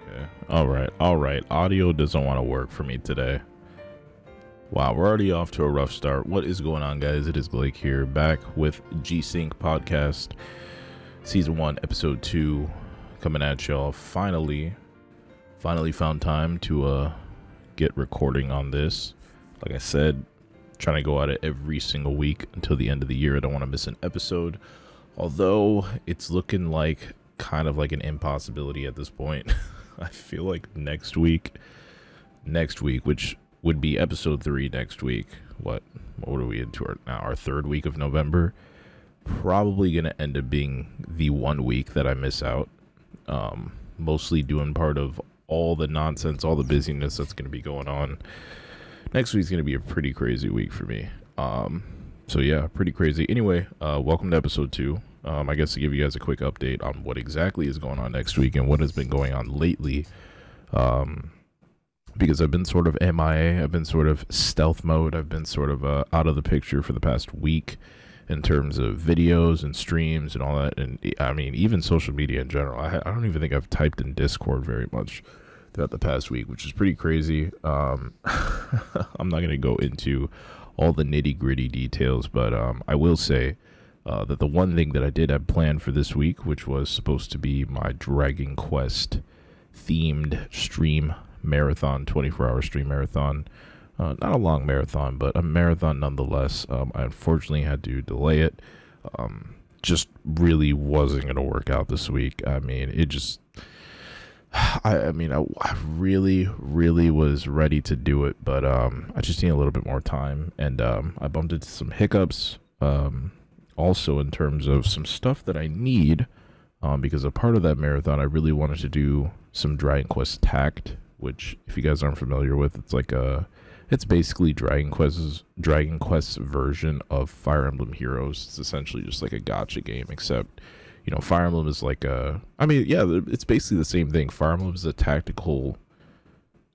Okay. All right. Audio doesn't want to work for me today. Wow, we're already off to a rough start. What is going on, guys? It is Blake here, back with G-SYNCH podcast, season 1, episode 2, coming at y'all. Finally found time to get recording on this. Like I said, trying to go at it every single week until the end of the year. I don't want to miss an episode, although it's looking like kind of like an impossibility at this point. I feel like next week, which would be episode 3 next week. What are we into now? Our third week of November. Probably gonna end up being the 1 week that I miss out. Mostly doing part of all the nonsense, all the busyness that's gonna be going on. Next week's gonna be a pretty crazy week for me. So yeah, pretty crazy. Anyway, welcome to episode 2. I guess to give you guys a quick update on what exactly is going on next week and what has been going on lately. Because I've been sort of MIA, I've been sort of stealth mode, I've been sort of out of the picture for the past week in terms of videos and streams and all that. And I mean, even social media in general. I don't even think I've typed in Discord very much throughout the past week, which is pretty crazy. I'm not going to go into all the nitty gritty details, but I will say that the one thing that I did have planned for this week, which was supposed to be my Dragon Quest themed stream marathon, 24-hour stream marathon. Not a long marathon, but a marathon nonetheless. I unfortunately had to delay it. Just really wasn't going to work out this week. I mean, it just... I really was ready to do it, but I just need a little bit more time, and I bumped into some hiccups, also in terms of some stuff that I need, because a part of that marathon I really wanted to do some Dragon Quest Tact, which, if you guys aren't familiar with, it's basically Dragon Quest's version of Fire Emblem Heroes. It's essentially just like a gacha game, except, you know, Fire Emblem is like it's basically the same thing. Fire Emblem is a tactical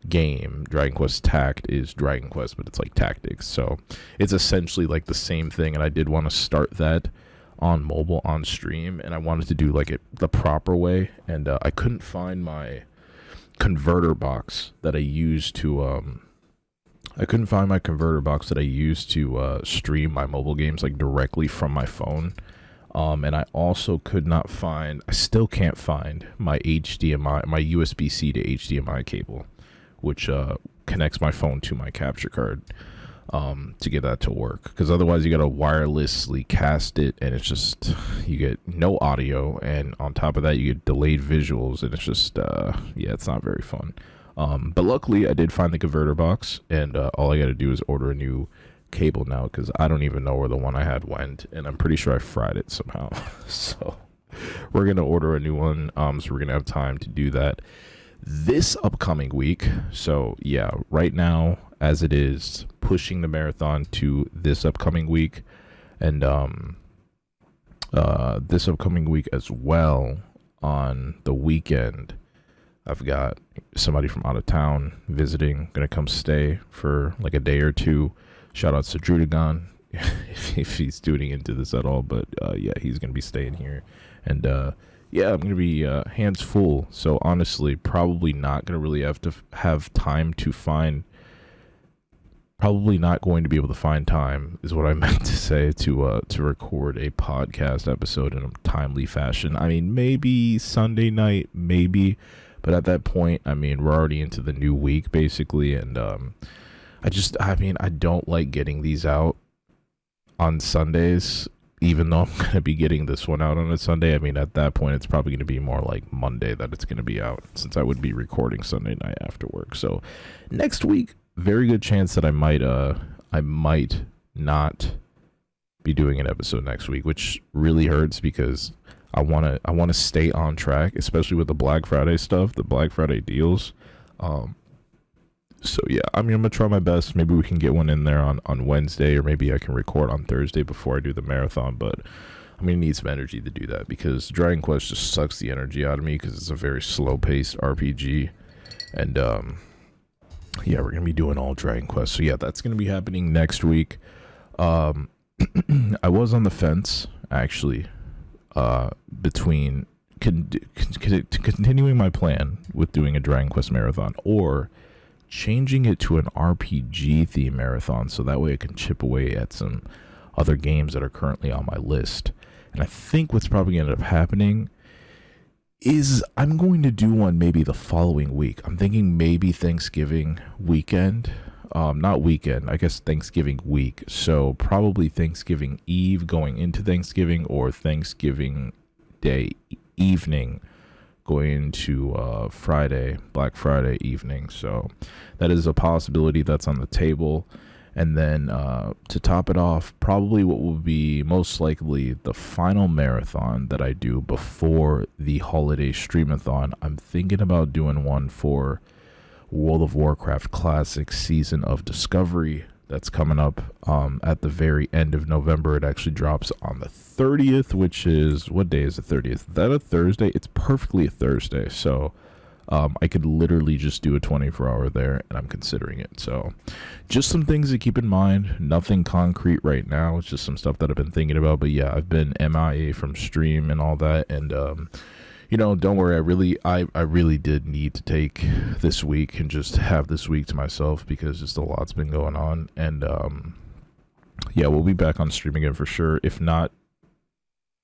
game. Dragon Quest Tact is Dragon Quest, but it's like tactics. So it's essentially like the same thing, and I did want to start that on mobile, on stream, and I wanted to do like it the proper way, and I couldn't find my converter box that I used to stream my mobile games like directly from my phone. And I also still can't find my USB-C to HDMI cable, which connects my phone to my capture card, to get that to work. Because otherwise you got to wirelessly cast it, and it's just, you get no audio, and on top of that you get delayed visuals, and it's just, it's not very fun. But luckily I did find the converter box, and all I got to do is order a new cable now, because I don't even know where the one I had went, and I'm pretty sure I fried it somehow. So we're gonna order a new one, so we're gonna have time to do that this upcoming week. So yeah, right now as it is, pushing the marathon to this upcoming week, and this upcoming week as well. On the weekend I've got somebody from out of town visiting, gonna come stay for like a day or two. Shout outs to Drudagon, if he's tuning into this at all. But yeah, he's going to be staying here. And yeah, I'm going to be hands full. So honestly, probably not going to really have time to find. Probably not going to be able to find time, is what I meant to say, to record a podcast episode in a timely fashion. I mean, maybe Sunday night, maybe. But at that point, I mean, we're already into the new week, basically. And I don't like getting these out on Sundays, even though I'm going to be getting this one out on a Sunday. I mean, at that point, it's probably going to be more like Monday that it's going to be out, since I would be recording Sunday night after work. So next week, very good chance that I might not be doing an episode next week, which really hurts, because I want to stay on track, especially with the Black Friday stuff, the Black Friday deals. So yeah, I mean, I'm gonna try my best. Maybe we can get one in there on Wednesday, or maybe I can record on Thursday before I do the marathon. But I'm gonna need some energy to do that, because Dragon Quest just sucks the energy out of me, because it's a very slow-paced RPG. And yeah, we're gonna be doing all Dragon Quest. So yeah, that's gonna be happening next week. I was on the fence, actually, between continuing my plan with doing a Dragon Quest marathon, or changing it to an RPG theme marathon, so that way I can chip away at some other games that are currently on my list. And I think what's probably going to end up happening is I'm going to do one maybe the following week. I'm thinking maybe Thanksgiving weekend. Not weekend, I guess Thanksgiving week. So probably Thanksgiving Eve going into Thanksgiving, or Thanksgiving Day evening going into Friday, Black Friday evening. So that is a possibility that's on the table. And then to top it off, probably what will be most likely the final marathon that I do before the holiday streamathon. I'm thinking about doing one for World of Warcraft Classic Season of Discovery. That's coming up at the very end of November. It actually drops on the 30th, which is, what day is the 30th? Is that a Thursday? It's perfectly a Thursday. So I could literally just do a 24-hour there, and I'm considering it. So just some things to keep in mind. Nothing concrete right now. It's just some stuff that I've been thinking about. But yeah, I've been MIA from stream and all that. And, you know, don't worry. I really did need to take this week and just have this week to myself, because just a lot's been going on. And, yeah, we'll be back on stream again for sure. If not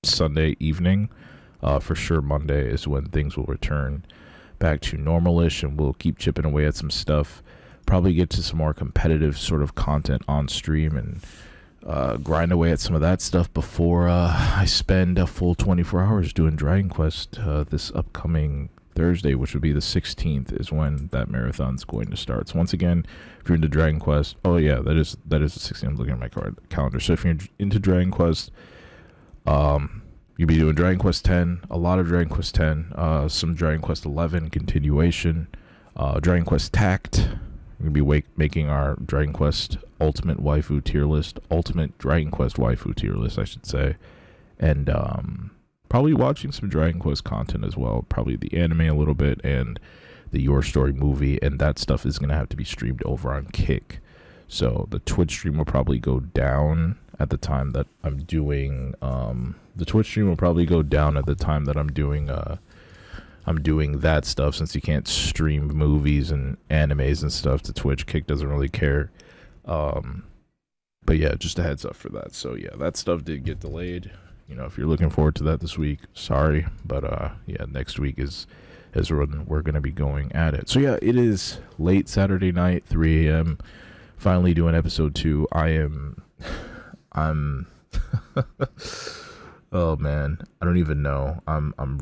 Sunday evening, for sure Monday is when things will return back to normalish, and we'll keep chipping away at some stuff. Probably get to some more competitive sort of content on stream, and grind away at some of that stuff before I spend a full 24 hours doing Dragon Quest this upcoming Thursday, which would be the 16th, is when that marathon's going to start. So once again, if you're into Dragon Quest, oh yeah, that is the 16th. I'm looking at my calendar. So if you're into Dragon Quest, you'll be doing Dragon Quest 10, a lot of Dragon Quest 10, some Dragon Quest 11 continuation, Dragon Quest Tact. We're going to be making our Dragon Quest Ultimate Waifu tier list, Ultimate Dragon Quest Waifu tier list, I should say. And probably watching some Dragon Quest content as well, probably the anime a little bit, and the Your Story movie, and that stuff is going to have to be streamed over on Kick. So the Twitch stream will probably go down at the time that I'm doing I'm doing that stuff, since you can't stream movies and animes and stuff to Twitch. Kick doesn't really care. But yeah, just a heads up for that. So yeah, that stuff did get delayed. You know, if you're looking forward to that this week, sorry, but yeah, next week is when we're gonna be going at it. So yeah, it is late Saturday night, 3 a.m. Finally doing episode 2. I'm oh man, I don't even know. I'm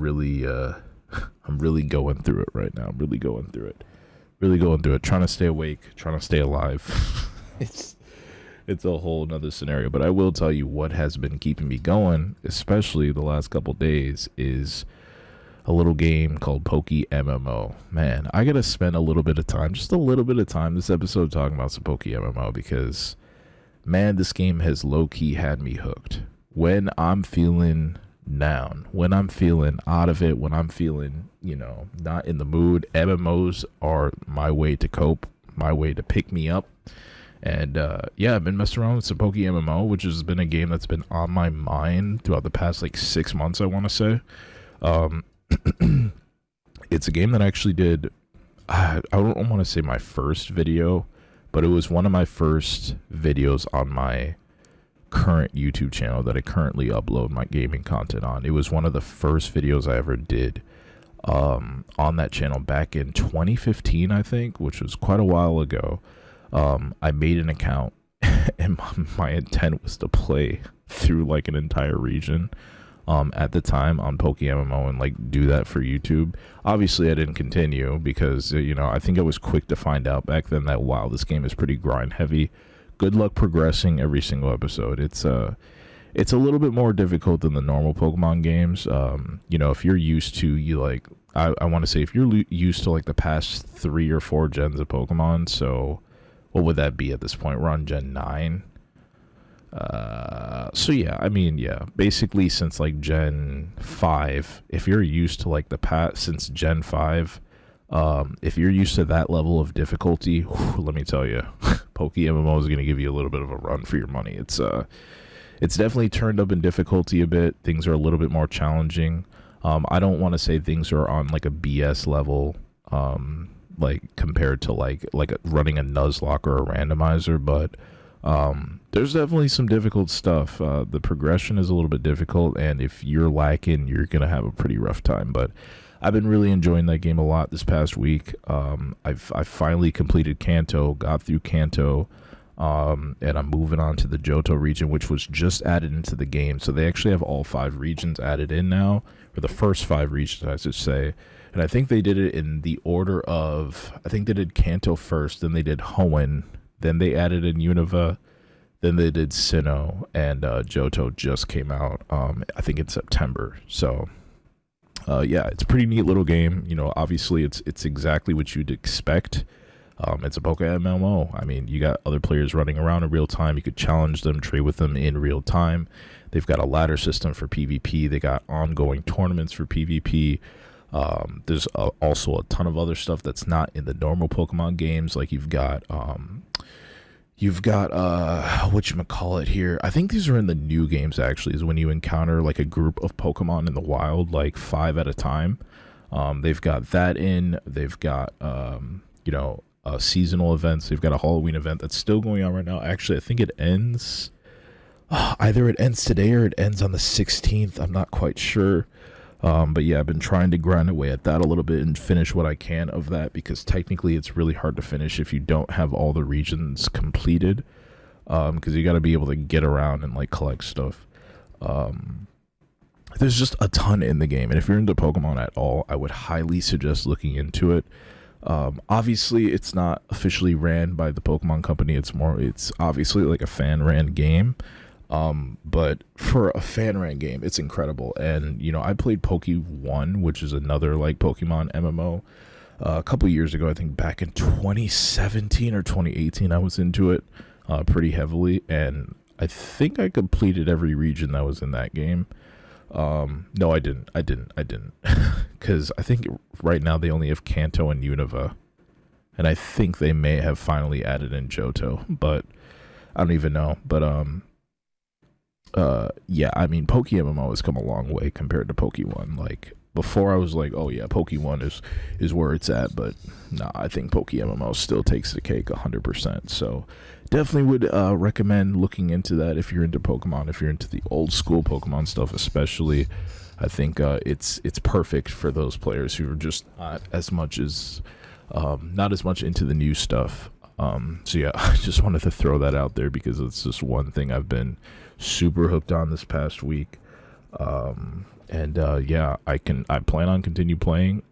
really going through it right now. I'm really going through it. Trying to stay awake, trying to stay alive. It's a whole nother scenario. But I will tell you what has been keeping me going, especially the last couple days, is a little game called Poke MMO. Man, I gotta spend a little bit of time, just a little bit of time this episode talking about some Poke MMO, because man, this game has low-key had me hooked. When I'm feeling down, when I'm feeling out of it, when I'm feeling, you know, not in the mood, MMOs are my way to cope, my way to pick me up. And yeah, I've been messing around with some Poke MMO, which has been a game that's been on my mind throughout the past like 6 months, I want to say. It's a game that I actually did, I don't want to say my first video, but it was one of my first videos on my current YouTube channel that I currently upload my gaming content on. It was one of the first videos I ever did on that channel back in 2015, I think, which was quite a while ago. I made an account, and my intent was to play through like an entire region at the time on Poke MMO, and like do that for YouTube. Obviously I didn't continue because, you know, I think I was quick to find out back then that, wow, this game is pretty grind heavy. Good luck progressing every single episode. It's a little bit more difficult than the normal Pokemon games. You know, if you're used to, I want to say, if you're used to like the past 3 or 4 gens of Pokemon, so what would that be at this point? We're on Gen 9. So yeah, I mean, yeah, basically since like Gen 5, if you're used to like the past, since Gen 5, if you're used to that level of difficulty, let me tell you, Poke MMO is going to give you a little bit of a run for your money. It's definitely turned up in difficulty a bit. Things are a little bit more challenging. I don't want to say things are on like a BS level. like compared to like running a Nuzlocke or a randomizer, but there's definitely some difficult stuff. The progression is a little bit difficult, and if you're lacking, you're gonna have a pretty rough time. But I've been really enjoying that game a lot this past week. I've finally completed Kanto, got through Kanto, and I'm moving on to the Johto region, which was just added into the game. So they actually have all 5 regions added in now, or the first 5 regions, I should say. And I think they did it in the order of, I think they did Kanto first, then they did Hoenn, then they added in Unova, then they did Sinnoh, and Johto just came out, I think in September. So yeah, it's a pretty neat little game. You know, obviously it's exactly what you'd expect. It's a Poke MMO. I mean, you got other players running around in real time. You could challenge them, trade with them in real time. They've got a ladder system for PvP. They got ongoing tournaments for PvP. There's also a ton of other stuff that's not in the normal Pokemon games. Like you've got whatchamacallit here. I think these are in the new games actually, is when you encounter like a group of Pokemon in the wild, like 5 at a time. They've got that in. They've got you know, seasonal events. They've got a Halloween event that's still going on right now. Actually, I think it ends either it ends today or it ends on the 16th. I'm not quite sure. But yeah, I've been trying to grind away at that a little bit and finish what I can of that, because technically it's really hard to finish if you don't have all the regions completed, because you got to be able to get around and like collect stuff. There's just a ton in the game, and if you're into Pokemon at all, I would highly suggest looking into it. Obviously it's not officially ran by the Pokemon company. It's obviously like a fan ran game. But for a fan ran game, it's incredible. And you know, I played Poke1, which is another like Pokemon MMO, a couple years ago. I think back in 2017 or 2018, I was into it pretty heavily, and I think I completed every region that was in that game. No, I didn't, because I think right now they only have Kanto and Unova, and I think they may have finally added in Johto, but I don't even know. But yeah, I mean, Poke MMO has come a long way compared to Poke1. Like before, I was like, oh yeah, Poke1 is where it's at, but nah, I think Poke MMO still takes the cake 100%. So definitely would recommend looking into that if you're into Pokemon, if you're into the old school Pokemon stuff especially. I think it's perfect for those players who are just not as much into the new stuff. So yeah, I just wanted to throw that out there because it's just one thing I've been super hooked on this past week. Yeah, I plan on to continue playing,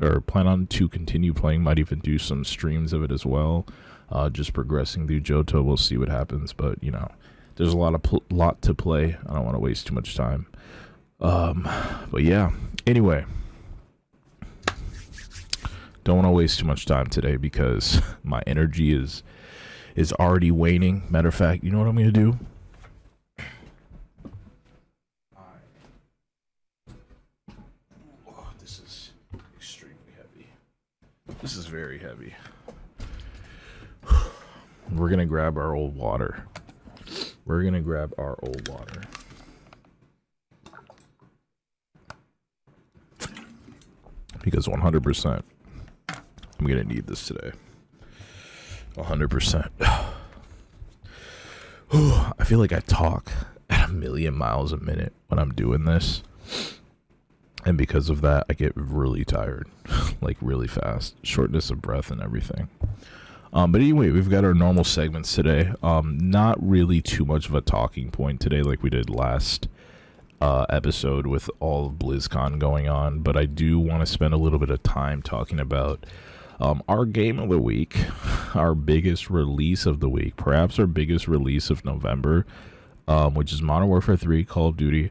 might even do some streams of it as well. Just progressing through Johto, we'll see what happens, but you know, there's a lot to play. I don't want to waste too much time. But yeah, anyway, don't want to waste too much time today because my energy is already waning. Matter of fact, you know what I'm going to do? Oh, this is extremely heavy. This is very heavy. We're going to grab our old water. Because 100%, I'm going to need this today. 100%. I feel like I talk at 1,000,000 miles a minute when I'm doing this. And because of that, I get really tired, like really fast, shortness of breath and everything. But anyway, we've got our normal segments today. Not really too much of a talking point today like we did last episode with all of BlizzCon going on. But I do want to spend a little bit of time talking about our game of the week, our biggest release of the week, perhaps our biggest release of November, which is Modern Warfare 3 Call of Duty.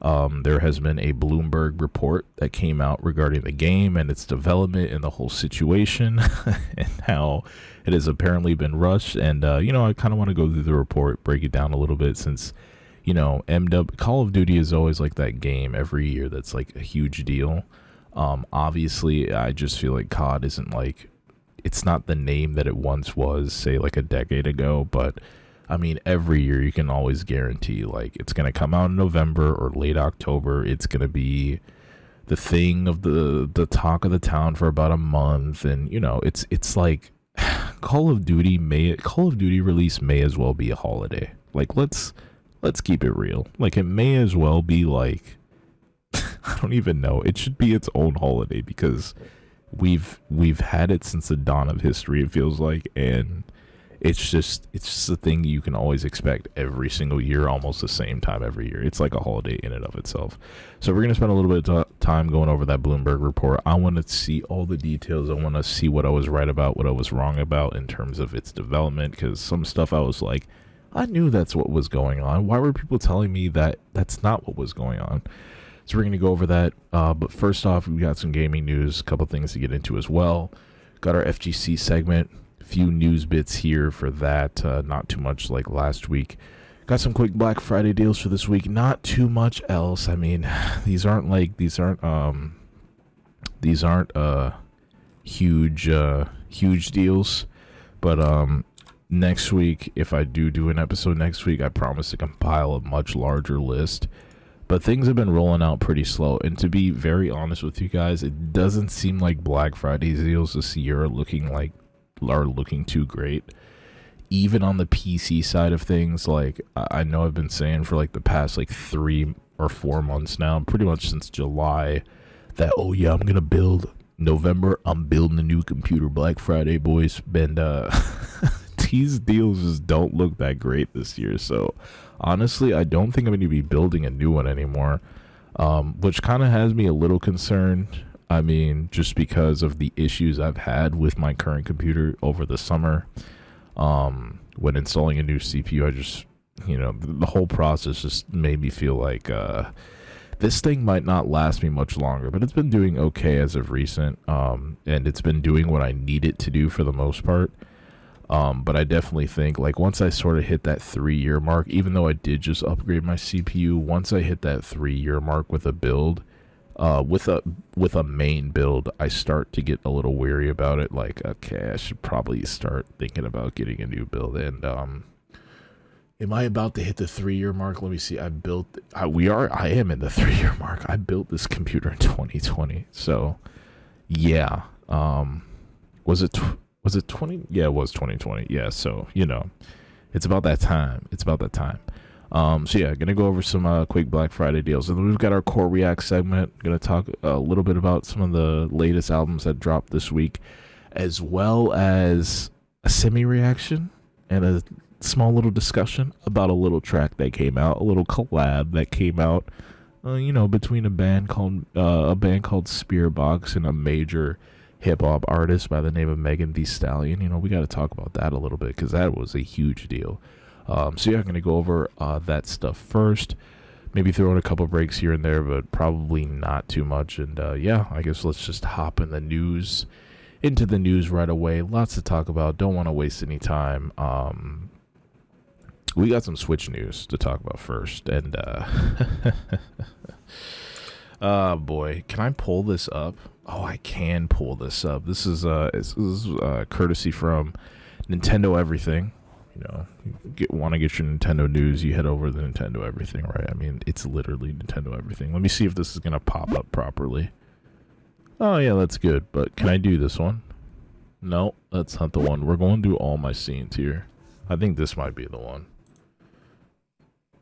There has been a Bloomberg report that came out regarding the game and its development and the whole situation and how it has apparently been rushed. And, you know, I kind of want to go through the report, break it down a little bit since, you know, Call of Duty is always like that game every year that's like a huge deal. Obviously, I just feel like COD isn't like, it's not the name that it once was, say, like a decade ago, but I mean, every year you can always guarantee like it's going to come out in November or late October. It's going to be the thing of the talk of the town for about a month, and you know, it's like Call of Duty release may as well be a holiday. Like let's keep it real. Like it may as well be like I don't even know. It should be its own holiday because we've had it since the dawn of history, it feels like, and it's just a thing you can always expect every single year, almost the same time every year. It's like a holiday in and of itself. So we're gonna spend a little bit of time going over that Bloomberg report. I want to see all the details. I want to see what I was right about, what I was wrong about in terms of its development, because some stuff I was like, I knew that's what was going on. Why were people telling me that that's not what was going on? So we're going to go over that. But first off, we got some gaming news, a couple things to get into as well. Got our FGC segment, a few news bits here for that. Not too much like last week. Got some quick Black Friday deals for this week. Not too much else. I mean, these aren't huge deals. But next week, if I do an episode next week, I promise to compile a much larger list. But things have been rolling out pretty slow, and to be very honest with you guys, it doesn't seem like Black Friday deals this year are looking too great. Even on the PC side of things, like I know I've been saying for like the past like 3 or 4 months now, pretty much since July, that oh yeah, I'm gonna build November. I'm building a new computer. Black Friday, boys, and these deals just don't look that great this year. So honestly, I don't think I'm going to be building a new one anymore, which kind of has me a little concerned. I mean, just because of the issues I've had with my current computer over the summer. When installing a new CPU, I just, you know, the whole process just made me feel like this thing might not last me much longer, but it's been doing okay as of recent, and it's been doing what I need it to do for the most part. But I definitely think like once I sort of hit that 3-year mark, even though I did just upgrade my CPU, once I hit that 3-year mark with a build, with a main build, I start to get a little weary about it. Like, okay, I should probably start thinking about getting a new build. And am I about to hit the 3-year mark? Let me see. I am in the 3-year mark. I built this computer in 2020. So yeah. Was it 20? Yeah, it was 2020. Yeah, so, you know, it's about that time. So yeah, gonna go over some quick Black Friday deals. And then we've got our Core React segment. Gonna talk a little bit about some of the latest albums that dropped this week, as well as a semi-reaction and a small little discussion about a little track that came out, a little collab that came out, you know, between a band called Spearbox and a major hip-hop artist by the name of Thee Stallion. You know, we got to talk about that a little bit because that was a huge deal. So yeah, I'm going to go over that stuff first, maybe throw in a couple breaks here and there, but probably not too much. And yeah, I guess let's just hop into the news right away. Lots to talk about, don't want to waste any time. We got some Switch news to talk about first, and oh boy, can I pull this up? Oh, I can pull this up. This is courtesy from Nintendo Everything. You know, want to get your Nintendo news, you head over to the Nintendo Everything, right? I mean, it's literally Nintendo Everything. Let me see if this is going to pop up properly. Oh, yeah, that's good. But can I do this one? No, that's not the one. We're going to do all my scenes here. I think this might be the one.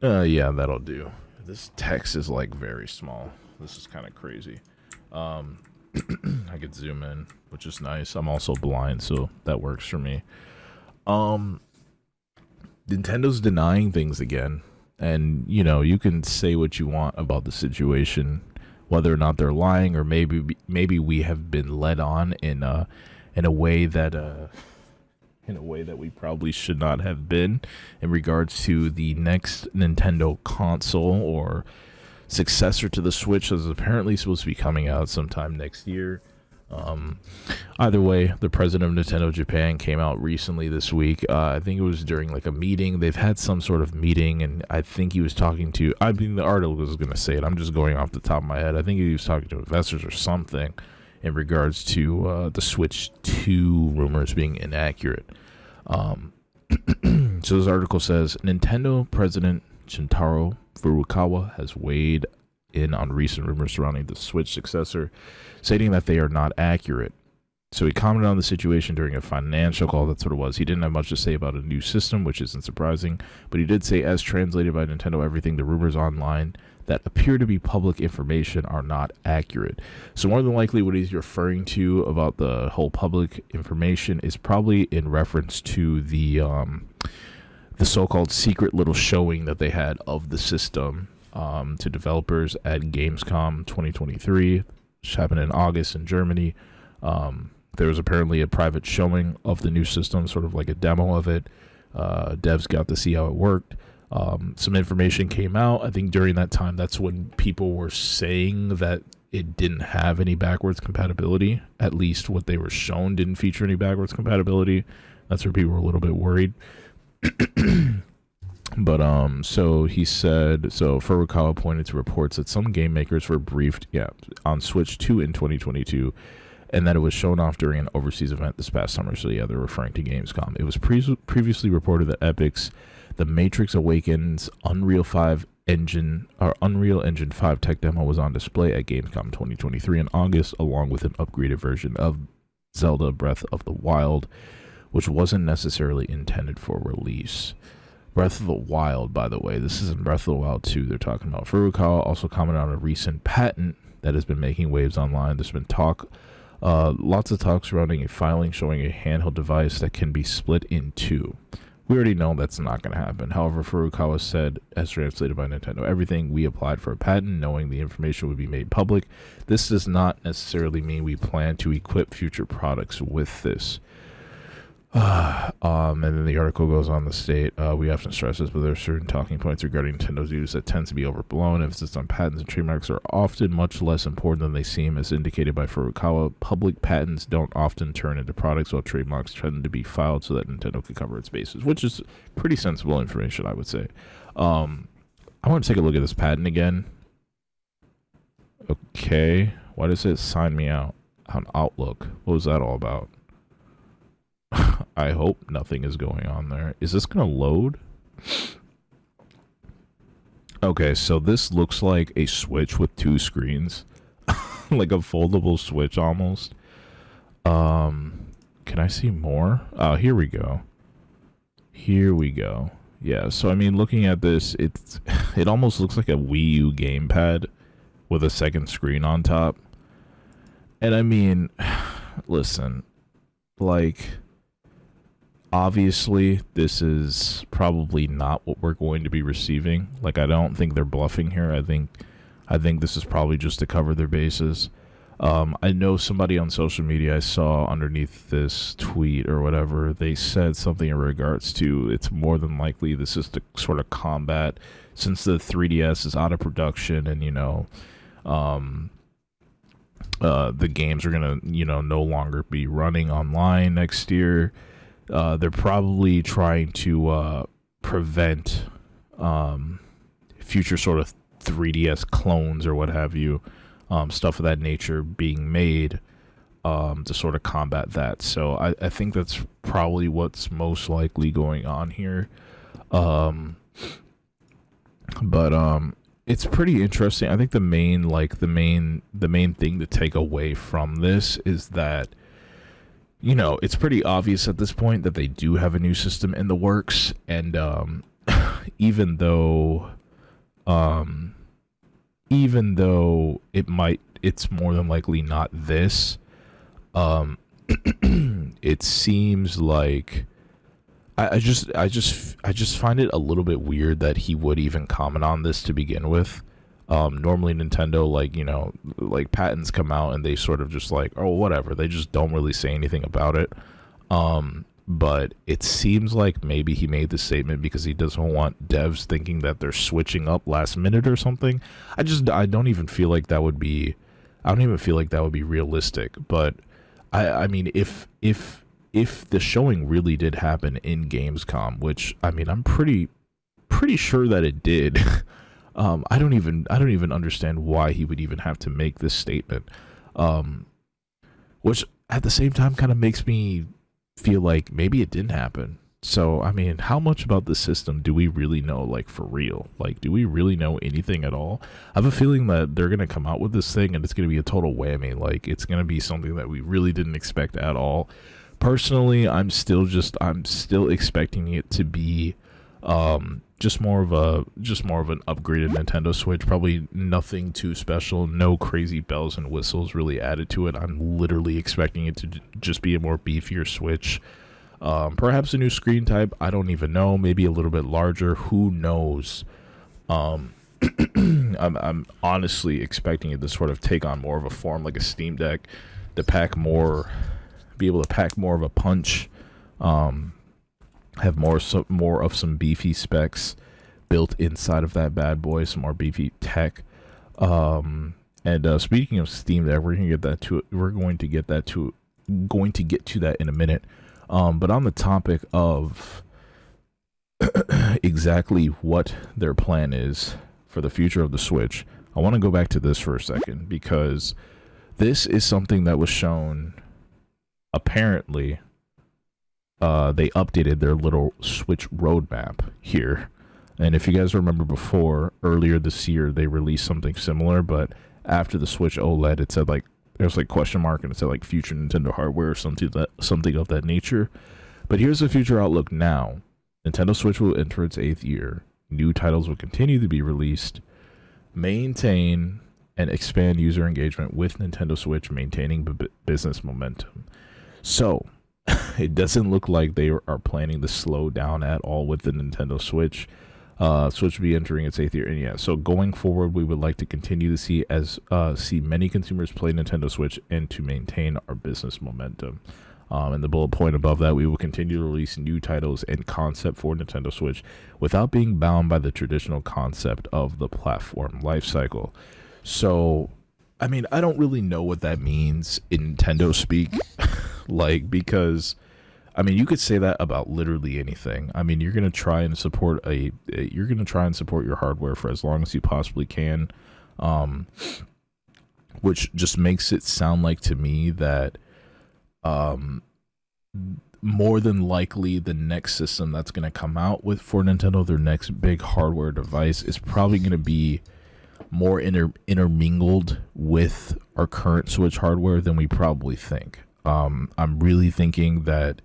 Yeah, that'll do. This text is, like, very small. This is kind of crazy. I could zoom in, which is nice. I'm also blind, so that works for me. Nintendo's denying things again, and you know, you can say what you want about the situation, whether or not they're lying, or maybe we have been led on in a way that we probably should not have been in regards to the next Nintendo console or successor to the Switch that is apparently supposed to be coming out sometime next year. Either way, the president of Nintendo Japan came out recently this week. I think it was during like a meeting. They've had some sort of meeting, and I think he was talking to, I mean, the article was going to say it. I'm just going off the top of my head. I think he was talking to investors or something in regards to the Switch 2 rumors being inaccurate. So this article says, Nintendo president Shintaro Furukawa has weighed in on recent rumors surrounding the Switch successor, stating that they are not accurate. So he commented on the situation during a financial call. That's what it was. He didn't have much to say about a new system, which isn't surprising, but he did say, as translated by Nintendo Everything, the rumors online that appear to be public information are not accurate. So more than likely what he's referring to about the whole public information is probably in reference to the so-called secret little showing that they had of the system to developers at Gamescom 2023, which happened in August in Germany. There was apparently a private showing of the new system, sort of like a demo of it. Devs got to see how it worked. Some information came out. I think during that time, that's when people were saying that it didn't have any backwards compatibility. At least what they were shown didn't feature any backwards compatibility. That's where people were a little bit worried. But so he said, so Furukawa pointed to reports that some game makers were briefed on Switch 2 in 2022, and that it was shown off during an overseas event this past summer. So yeah, they're referring to Gamescom. It was previously reported that Epic's The Matrix Awakens Unreal Engine 5 tech demo was on display at Gamescom 2023 in August, along with an upgraded version of Zelda Breath of the Wild, which wasn't necessarily intended for release. Breath of the Wild, by the way, this isn't Breath of the Wild 2 they're talking about. Furukawa also commented on a recent patent that has been making waves online. There's been lots of talk surrounding a filing showing a handheld device that can be split in two. We already know that's not going to happen. However, Furukawa said, as translated by Nintendo Everything, we applied for a patent knowing the information would be made public. This does not necessarily mean we plan to equip future products with this. And then the article goes on to state, we often stress this, but there are certain talking points regarding Nintendo's use that tend to be overblown. Emphasis on patents and trademarks are often much less important than they seem, as indicated by Furukawa. Public patents don't often turn into products, while trademarks tend to be filed so that Nintendo can cover its bases, which is pretty sensible information, I would say. I want to take a look at this patent again. Okay, why does it sign me out on Outlook? What was that all about? I hope nothing is going on there. Is this going to load? Okay, so this looks like a Switch with two screens. Like a foldable Switch almost. Can I see more? Oh, here we go. Here we go. Yeah, so I mean, looking at this, it almost looks like a Wii U gamepad with a second screen on top. And I mean, listen, like, obviously, this is probably not what we're going to be receiving. Like, I don't think they're bluffing here. I think this is probably just to cover their bases. I know somebody on social media I saw underneath this tweet or whatever, they said something in regards to it's more than likely this is to sort of combat, since the 3DS is out of production and, you know, the games are going to, you know, no longer be running online next year. They're probably trying to prevent future sort of 3DS clones or what have you, stuff of that nature being made to sort of combat that. So I think that's probably what's most likely going on here. But it's pretty interesting. I think the main thing to take away from this is that, you know, it's pretty obvious at this point that they do have a new system in the works, and even though it's more than likely not this, it seems like I just find it a little bit weird that he would even comment on this to begin with. Normally Nintendo, like, you know, like patents come out and they sort of just like, oh, whatever. They just don't really say anything about it. But it seems like maybe he made this statement because he doesn't want devs thinking that they're switching up last minute or something. I don't even feel like that would be realistic. But I mean, if the showing really did happen in Gamescom, which, I mean, I'm pretty sure that it did. I don't even understand why he would even have to make this statement, which at the same time kind of makes me feel like maybe it didn't happen. So, I mean, how much about the system do we really know, like, for real? Like, do we really know anything at all? I have a feeling that they're going to come out with this thing and it's going to be a total whammy. Like, it's going to be something that we really didn't expect at all. Personally, I'm still expecting it to be just more of an upgraded Nintendo Switch. Probably nothing too special, no crazy bells and whistles really added to it. I'm literally expecting it to just be a more beefier Switch. Perhaps a new screen type, I don't even know, maybe a little bit larger, who knows. I'm honestly expecting it to sort of take on more of a form like a Steam Deck, to be able to pack more of a punch, have more of some beefy specs built inside of that bad boy, some more beefy tech. And speaking of Steam Deck, we're going to get to that in a minute. But on the topic of exactly what their plan is for the future of the Switch, I want to go back to this for a second, because this is something that was shown. Apparently, they updated their little Switch roadmap here. And if you guys remember before, earlier this year, they released something similar, but after the Switch OLED, it said like, there's like question mark and it said like future Nintendo hardware or something of that nature. But here's the future outlook now. Nintendo Switch will enter its 8th year. New titles will continue to be released. Maintain and expand user engagement with Nintendo Switch, maintaining business momentum. So, it doesn't look like they are planning to slow down at all with the Nintendo Switch. Switch will be entering its 8th year, and yeah, so going forward, we would like to continue to see many consumers play Nintendo Switch and to maintain our business momentum. And the bullet point above that, we will continue to release new titles and concept for Nintendo Switch without being bound by the traditional concept of the platform lifecycle. So, I mean, I don't really know what that means in Nintendo speak, like, because I mean, you could say that about literally anything. I mean, you're going to try and support your hardware for as long as you possibly can, which just makes it sound like to me that more than likely the next system that's going to come out for Nintendo, their next big hardware device, is probably going to be more intermingled with our current Switch hardware than we probably think. I'm really thinking that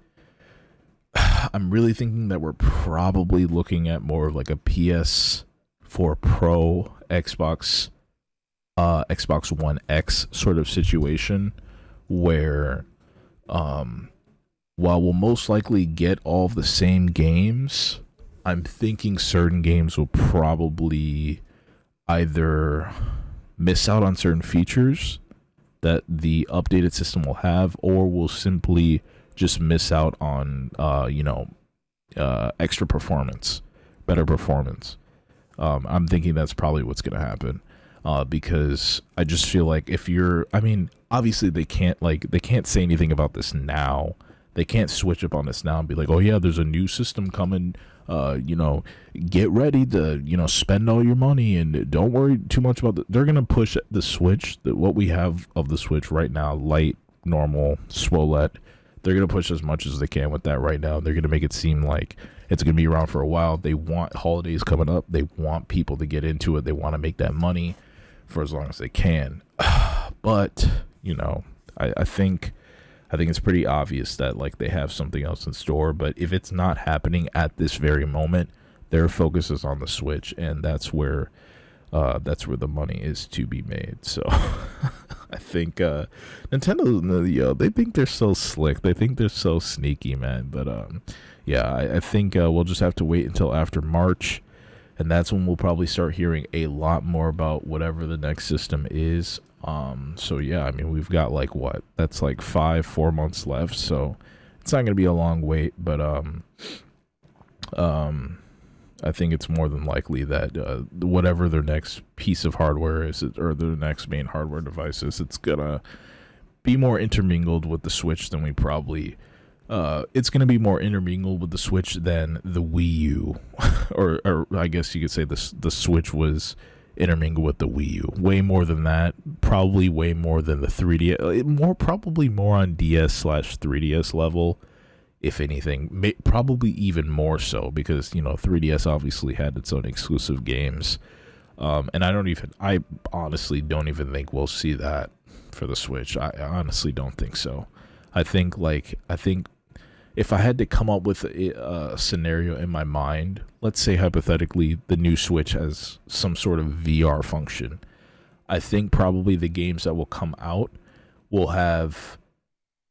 we're probably looking at more of like a PS4 Pro, Xbox One X sort of situation, where while we'll most likely get all of the same games, I'm thinking certain games will probably either miss out on certain features that the updated system will have, or will simply just miss out on extra performance, better performance. I'm thinking that's probably what's going to happen, because I just feel like obviously they can't say anything about this now. They can't switch up on this now and be like, oh yeah, there's a new system coming, get ready to, spend all your money and don't worry too much about it. They're going to push the Switch, what we have of the Switch right now, light, normal, Swolette. They're going to push as much as they can with that right now. They're going to make it seem like it's going to be around for a while. They want holidays coming up. They want people to get into it. They want to make that money for as long as they can. But, I think it's pretty obvious that like they have something else in store. But if it's not happening at this very moment, their focus is on the Switch, and that's where the money is to be made. So I think Nintendo, they think they're so slick. They think they're so sneaky, man. But I think we'll just have to wait until after March, and that's when we'll probably start hearing a lot more about whatever the next system is. So yeah, I mean, we've got like that's like 4 months left, so it's not gonna be a long wait, but I think it's more than likely that whatever their next piece of hardware is, or their next main hardware device is, it's gonna be more intermingled with the Switch than we probably it's gonna be more intermingled with the Switch than the Wii U, or I guess you could say the Switch was intermingled with the Wii U. Way more than that. Probably way more than the 3DS. Probably more on DS/3DS level, if anything, probably even more so because 3DS obviously had its own exclusive games, and I honestly don't even think we'll see that for the Switch. I honestly don't think so. I think if I had to come up with a scenario in my mind, let's say hypothetically the new Switch has some sort of VR function, I think probably the games that will come out will have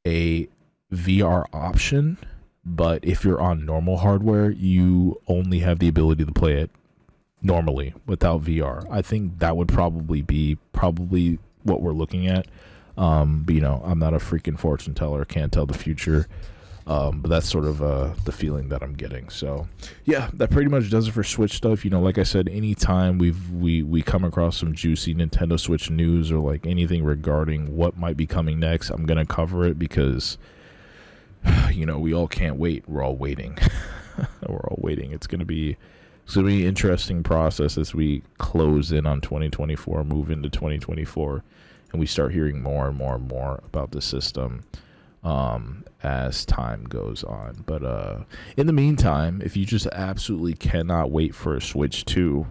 a VR option, but if you're on normal hardware, you only have the ability to play it normally without VR. I think that would probably be what we're looking at. But I'm not a freaking fortune teller, can't tell the future. But that's sort of the feeling that I'm getting. So yeah, that pretty much does it for Switch stuff. Like I said, anytime we come across some juicy Nintendo Switch news or like anything regarding what might be coming next, I'm gonna cover it because we all can't wait. We're all waiting. We're all waiting. It's gonna be an interesting process as we close in on 2024, move into 2024, and we start hearing more and more and more about the system as time goes on. But in the meantime, if you just absolutely cannot wait for a Switch 2,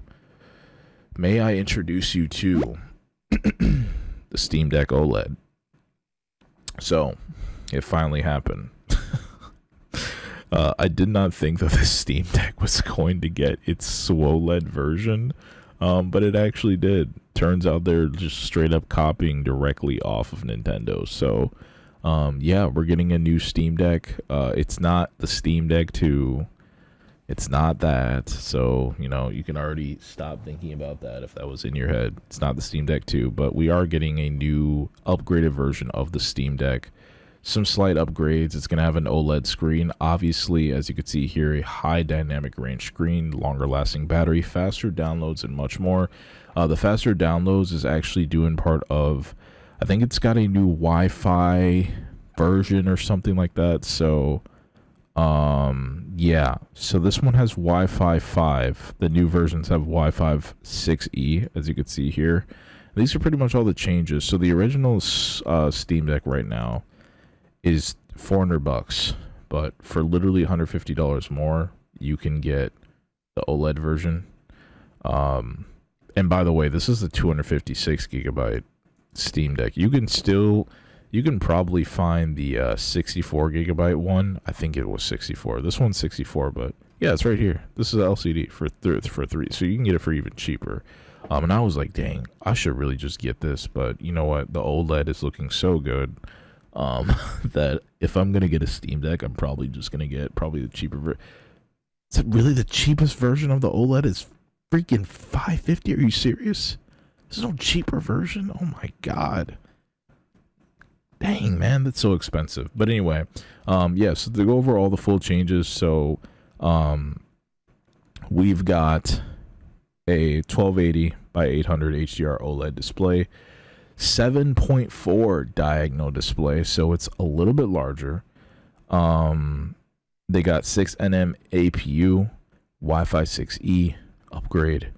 may I introduce you to the Steam Deck OLED. So it finally happened. I did not think that the Steam Deck was going to get its SWOLED version, but it actually did. Turns out they're just straight up copying directly off of Nintendo. So yeah, we're getting a new Steam Deck. It's not the Steam Deck 2. It's not that. So, you can already stop thinking about that if that was in your head. It's not the Steam Deck 2, but we are getting a new upgraded version of the Steam Deck. Some slight upgrades. It's going to have an OLED screen. Obviously, as you can see here, a high dynamic range screen, longer lasting battery, faster downloads, and much more. The faster downloads is actually due in part of, I think it's got a new Wi-Fi version or something like that. So, yeah. So this one has Wi-Fi 5. The new versions have Wi-Fi 6E, as you can see here. These are pretty much all the changes. So the original Steam Deck right now is $400, but for literally $150 more, you can get the OLED version. And by the way, this is the 256 gigabyte Steam Deck. You can probably find the 64 gigabyte one. I think it was 64. This one's 64, but yeah, it's right here. This is LCD for three, so you can get it for even cheaper. And I was like, dang, I should really just get this, but you know what? The OLED is looking so good that if I'm gonna get a Steam Deck, I'm probably just gonna get the cheaper Is it really the cheapest version of the OLED is freaking $550? Are you serious? There's no cheaper version? Oh my god. Dang, man, that's so expensive. But anyway, yeah, so to go over all the full changes, so we've got a 1280 by 800 HDR OLED display, 7.4 diagonal display, so it's a little bit larger. They got 6nm APU, Wi-Fi 6E upgrade,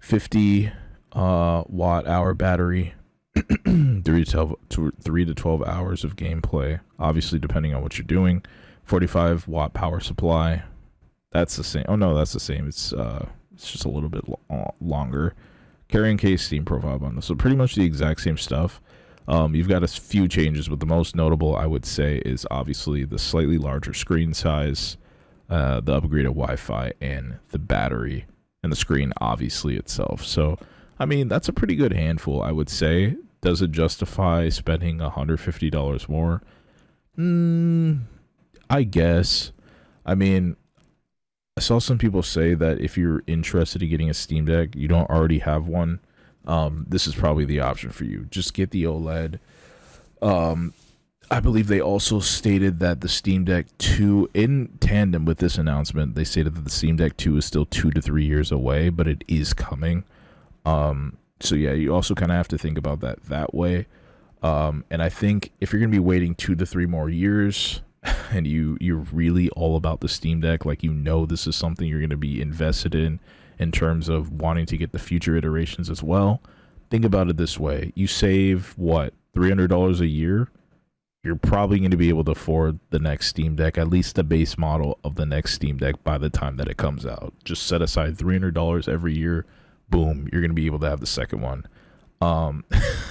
50 watt hour battery, 3 to 12 hours of gameplay, obviously depending on what you're doing. 45 watt power supply. That's the same. Oh no, that's the same. It's just a little bit longer. Carrying case, Steam profile bundle. So pretty much the exact same stuff. You've got a few changes, but the most notable I would say is obviously the slightly larger screen size, the upgraded Wi-Fi, and the battery, and the screen obviously itself. So I mean, that's a pretty good handful, I would say. Does it justify spending $150 more? I guess. I mean, I saw some people say that if you're interested in getting a Steam Deck, you don't already have one, this is probably the option for you. Just get the OLED. I believe they also stated that the Steam Deck 2, in tandem with this announcement, they stated that the Steam Deck 2 is still 2 to 3 years away, but it is coming. So yeah, you also kind of have to think about that way. And I think if you're going to be waiting 2 to 3 more years and you're really all about the Steam Deck, like, this is something you're going to be invested in terms of wanting to get the future iterations as well. Think about it this way. You save what, $300 a year you're probably going to be able to afford the next Steam Deck, at least the base model of the next Steam Deck by the time that it comes out. Just set aside $300 every year. Boom, you're going to be able to have the second one.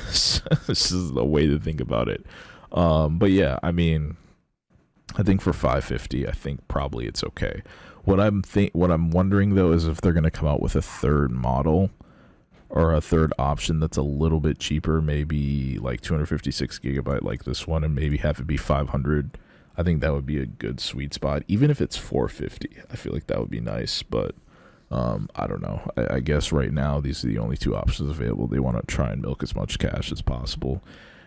This is the way to think about it. But yeah, I mean, I think for 550, I think probably it's okay. What I'm wondering though is if they're going to come out with a third model or a third option that's a little bit cheaper, maybe like 256 gigabyte like this one, and maybe have it be 500. I think that would be a good sweet spot. Even if it's 450, I feel like that would be nice. But I don't know. I guess right now these are the only two options available. They want to try and milk as much cash as possible.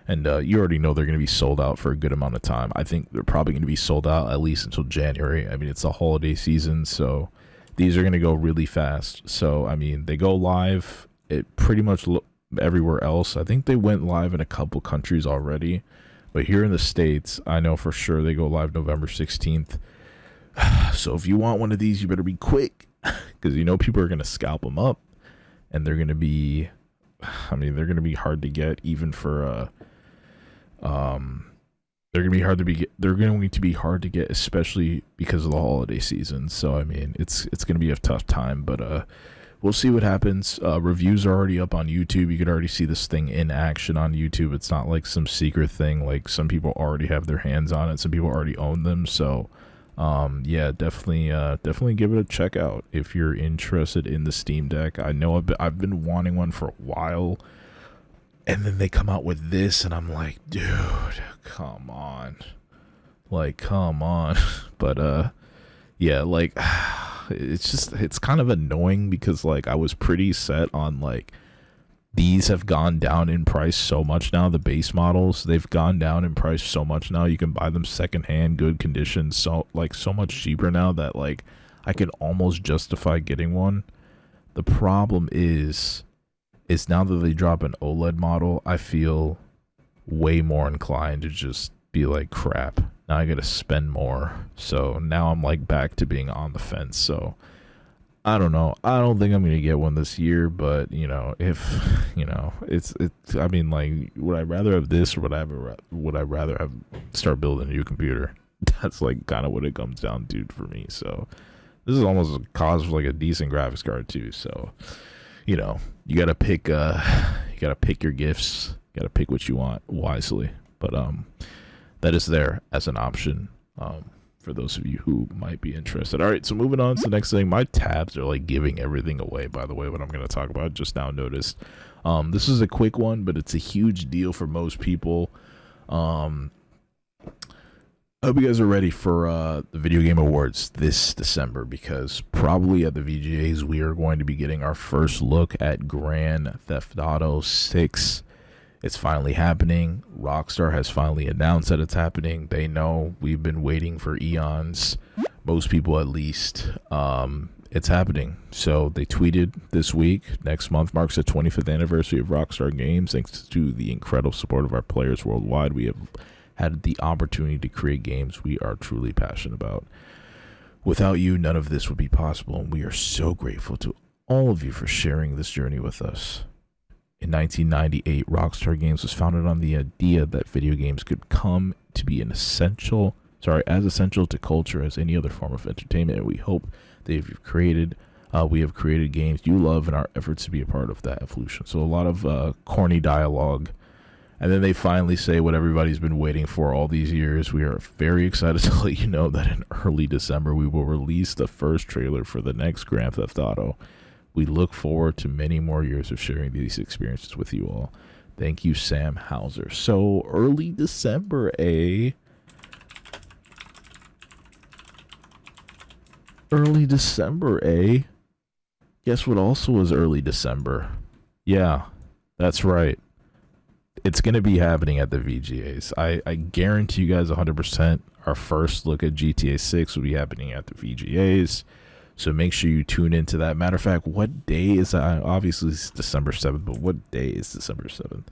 And you already know they're going to be sold out for a good amount of time. I think they're probably going to be sold out at least until January. I mean, it's the holiday season, so these are going to go really fast. So, I mean, they go live pretty much everywhere else. I think they went live in a couple countries already. But here in the States, I know for sure they go live November 16th. So if you want one of these, you better be quick. Because you know people are going to scalp them up. And they're going to be... I mean, they're going to be hard to get even for... they're going to be hard to get, especially because of the holiday season. So I mean, it's going to be a tough time, but we'll see what happens. Reviews are already up on YouTube. You could already see this thing in action on YouTube. It's not like some secret thing. Like some people already have their hands on it. Some people already own them. So yeah, definitely give it a check out if you're interested in the Steam Deck. I know I've been wanting one for a while. And then they come out with this, and I'm like, dude, come on. Like, come on. But, yeah, like, it's kind of annoying because, like, I was pretty set on, like, these have gone down in price so much now. The base models, they've gone down in price so much now. You can buy them secondhand, good condition, so much cheaper now that, like, I can almost justify getting one. The problem is now that they drop an OLED model, I feel way more inclined to just be like, crap, now I gotta spend more. So now I'm like back to being on the fence. So I don't know. I don't think I'm gonna get one this year, but you know, if you know, it's I mean, like, would I rather have this or would I rather have start building a new computer? That's like kind of what it comes down to for me. So this is almost a cause for like a decent graphics card too. So you know, you gotta pick your gifts. You gotta pick what you want wisely. But that is there as an option for those of you who might be interested. All right, so moving on to the next thing. My tabs are like giving everything away, by the way, what I'm gonna talk about. Just now noticed. This is a quick one, but it's a huge deal for most people. I hope you guys are ready for the Video Game Awards this December, because probably at the VGAs we are going to be getting our first look at Gran Theft Auto 6. It's finally happening. Rockstar has finally announced that it's happening. They know we've been waiting for eons, most people at least. It's happening. So they tweeted this week, next month marks the 25th anniversary of Rockstar Games. Thanks to the incredible support of our players worldwide, we have had the opportunity to create games we are truly passionate about. Without you, none of this would be possible, and we are so grateful to all of you for sharing this journey with us. In 1998, Rockstar Games was founded on the idea that video games could come to be as essential to culture as any other form of entertainment, and we hope that we have created games you love in our efforts to be a part of that evolution. So a lot of corny dialogue. And then they finally say what everybody's been waiting for all these years. We are very excited to let you know that in early December, we will release the first trailer for the next Grand Theft Auto. We look forward to many more years of sharing these experiences with you all. Thank you, Sam Hauser. So, early December, eh? Early December, eh? Guess what also was early December? Yeah, that's right. It's going to be happening at the VGAs. I guarantee you guys 100% our first look at GTA6 will be happening at the VGAs. So make sure you tune into that. Matter of fact, what day is that? Obviously, it's December 7th, but what day is December 7th?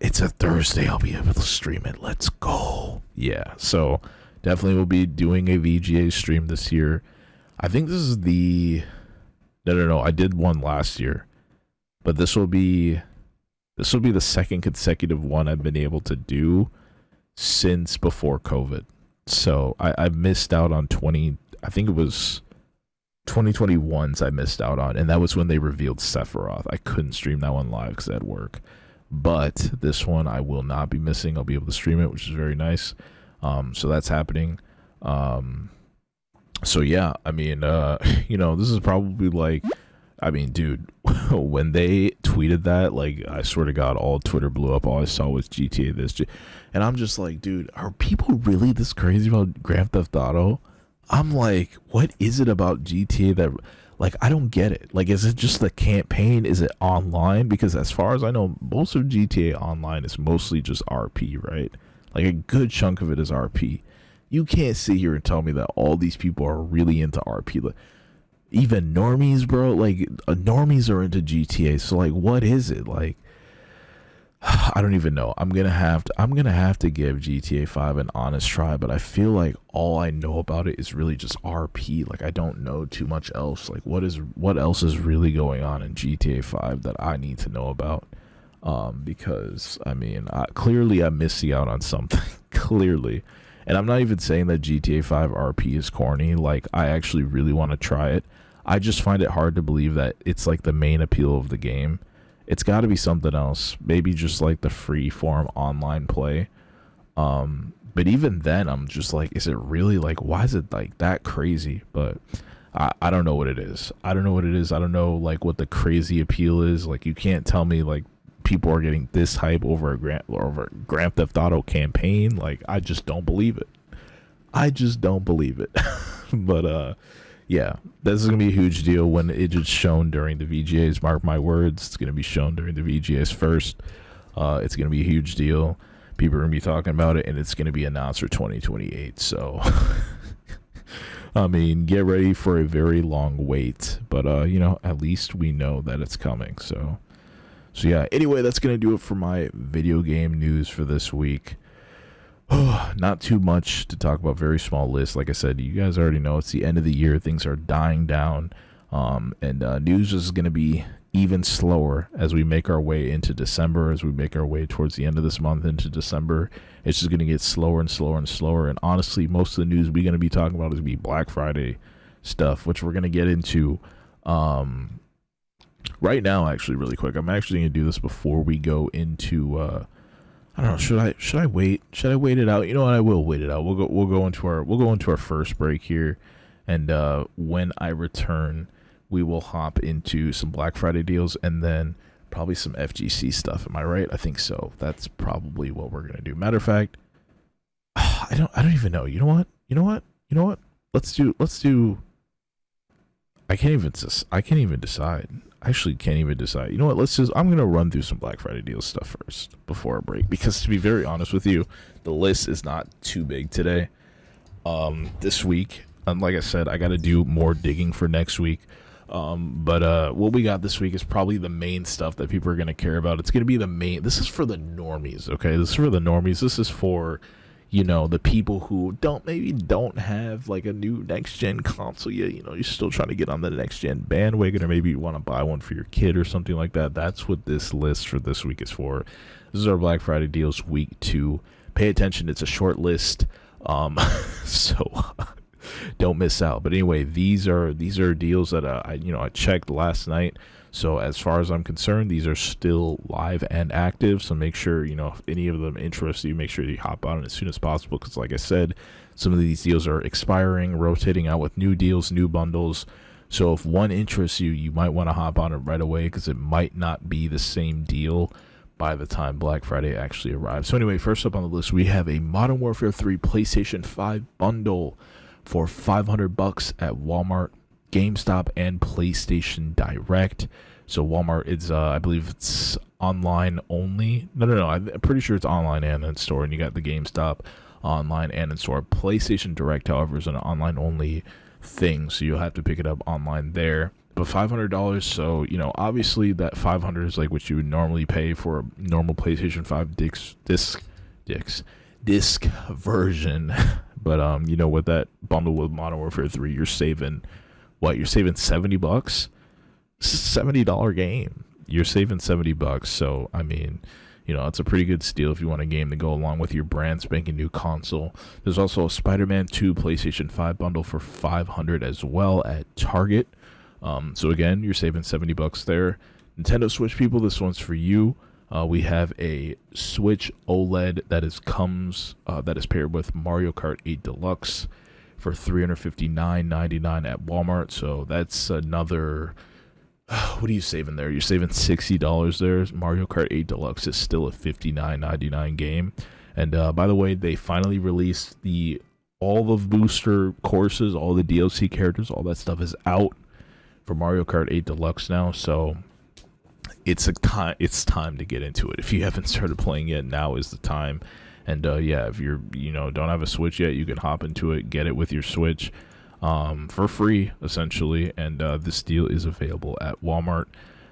It's a Thursday. I'll be able to stream it. Let's go. Yeah, so definitely we'll be doing a VGA stream this year. I think this is the... No. I did one last year. But this will be... This will be the second consecutive one I've been able to do since before COVID. So I missed out on 20. I think it was 2021's I missed out on, and that was when they revealed Sephiroth. I couldn't stream that one live because I had work. But this one I will not be missing. I'll be able to stream it, which is very nice. So that's happening. So yeah, I mean, this is probably like, I mean, dude, when they tweeted that, like, I swear to God, all Twitter blew up. All I saw was GTA this, and I'm just like, dude, are people really this crazy about Grand Theft Auto? I'm like, what is it about GTA that, like, I don't get it. Like, is it just the campaign? Is it online? Because as far as I know, most of GTA Online is mostly just RP, right? Like, a good chunk of it is RP. You can't sit here and tell me that all these people are really into RP. Like, even normies, bro, like, normies are into GTA. So, like, what is it? Like, I don't even know. I'm gonna have to give GTA 5 an honest try, but I feel like all I know about it is really just RP. Like, I don't know too much else. Like, what else is really going on in GTA 5 that I need to know about? Because I mean, clearly I'm missing out on something. Clearly. And I'm not even saying that GTA 5 RP is corny. Like, I actually really want to try it. I just find it hard to believe that it's like the main appeal of the game. It's got to be something else. Maybe just like the free form online play. But even then, I'm just like, is it really, like, why is it like that crazy? But I don't know what it is. I don't know like what the crazy appeal is. Like, you can't tell me like people are getting this hype over a Grand Theft Auto campaign. Like, I just don't believe it. But yeah, this is gonna be a huge deal when it is shown during the VGAs. Mark my words, it's gonna be shown during the VGAs first. It's gonna be a huge deal. People are gonna be talking about it, and it's gonna be announced for 2028. So, I mean, get ready for a very long wait. But at least we know that it's coming. So yeah. Anyway, that's gonna do it for my video game news for this week. Not too much to talk about. Very small list. Like I said, you guys already know it's the end of the year. Things are dying down. And news is going to be even slower as we make our way into December, as we make our way towards the end of this month into December. It's just going to get slower and slower and slower. And honestly, most of the news we're going to be talking about is going to be Black Friday stuff, which we're going to get into right now, actually, really quick. I'm actually going to do this before we go into I don't know. Should I wait? Should I wait it out? You know what? I will wait it out. We'll go into our first break here, and when I return, we will hop into some Black Friday deals and then probably some FGC stuff. Am I right? I think so. That's probably what we're gonna do. Matter of fact, I don't even know. You know what? Let's do. I can't even decide. I actually can't even decide. You know what? I'm going to run through some Black Friday deals stuff first before I break. Because to be very honest with you, the list is not too big today. This week, like I said, I got to do more digging for next week. But what we got this week is probably the main stuff that people are going to care about. It's going to be this is for the normies, okay? This is for the normies. This is for, the people who don't have like a new next gen console yet. You're still trying to get on the next gen bandwagon, or maybe you want to buy one for your kid or something like that. That's what this list for this week is for. This is our Black Friday deals week 2. Pay attention, it's a short list, so don't miss out. But anyway, these are deals that I checked last night. So as far as I'm concerned, these are still live and active. So make sure, if any of them interest you, make sure you hop on it as soon as possible. Because like I said, some of these deals are expiring, rotating out with new deals, new bundles. So if one interests you, you might want to hop on it right away, because it might not be the same deal by the time Black Friday actually arrives. So anyway, first up on the list, we have a Modern Warfare 3 PlayStation 5 bundle for $500 at Walmart, GameStop, and PlayStation Direct. So Walmart, it's I believe it's online only. No, I'm pretty sure it's online and in store. And you got the GameStop online and in store. PlayStation Direct, however, is an online only thing, so you'll have to pick it up online there. But $500, so obviously that $500 is like what you would normally pay for a normal PlayStation 5 disc version. But with that bundle with Modern Warfare 3, you're saving $70. It's a $70 game. you're saving $70. So I mean, it's a pretty good steal if you want a game to go along with your brand spanking new console. There's also a Spider-Man 2 PlayStation 5 bundle for $500 as well at Target. So again, you're saving $70 there. Nintendo Switch people, this one's for you. We have a Switch OLED that is paired with Mario Kart 8 Deluxe for $359.99 at Walmart. So that's another. What are you saving there? You're saving $60 there. Mario Kart 8 Deluxe is still a $59.99 game. And by the way, they finally released all the booster courses, all the DLC characters, all that stuff is out for Mario Kart 8 Deluxe now. So it's time to get into it. If you haven't started playing yet, now is the time. And yeah, if you're don't have a Switch yet, you can hop into it, get it with your Switch for free essentially. And this deal is available at Walmart.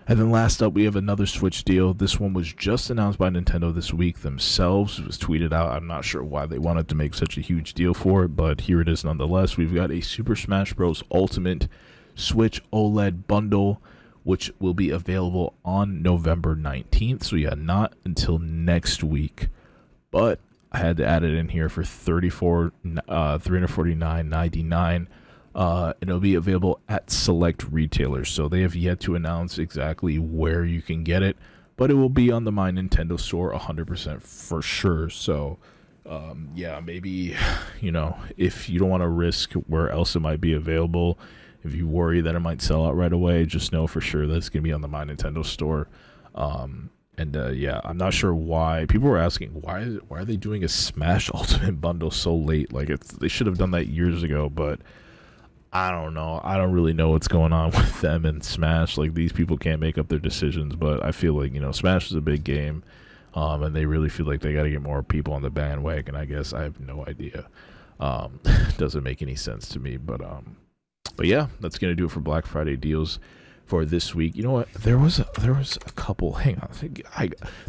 And then last up, we have another Switch deal. This one was just announced by Nintendo this week themselves. It was tweeted out. I'm not sure why they wanted to make such a huge deal for it, but here it is nonetheless. We've got a Super Smash Bros. Ultimate Switch OLED bundle, which will be available on November 19th. So yeah, not until next week. But I had to add it in here for $349.99. It'll be available at select retailers. So they have yet to announce exactly where you can get it, but it will be on the My Nintendo store 100% for sure. So yeah, maybe, if you don't want to risk where else it might be available, if you worry that it might sell out right away, just know for sure that it's going to be on the My Nintendo store. Yeah, I'm not sure why. People were asking, why are they doing a Smash Ultimate bundle so late? Like, they should have done that years ago, but I don't know. I don't really know what's going on with them and Smash. Like, these people can't make up their decisions, but I feel like, Smash is a big game, and they really feel like they got to get more people on the bandwagon, I guess. I have no idea. Doesn't make any sense to me, but yeah, that's going to do it for Black Friday deals for this week. You know what? There was a couple. Hang on.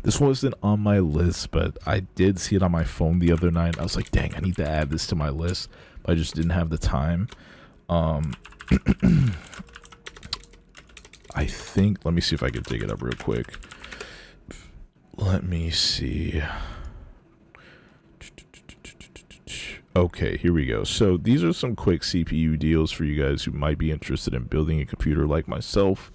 This wasn't on my list, but I did see it on my phone the other night. I was like, dang, I need to add this to my list, but I just didn't have the time. I think, let me see if I can dig it up real quick. Let me see. Okay, here we go. So these are some quick CPU deals for you guys who might be interested in building a computer like myself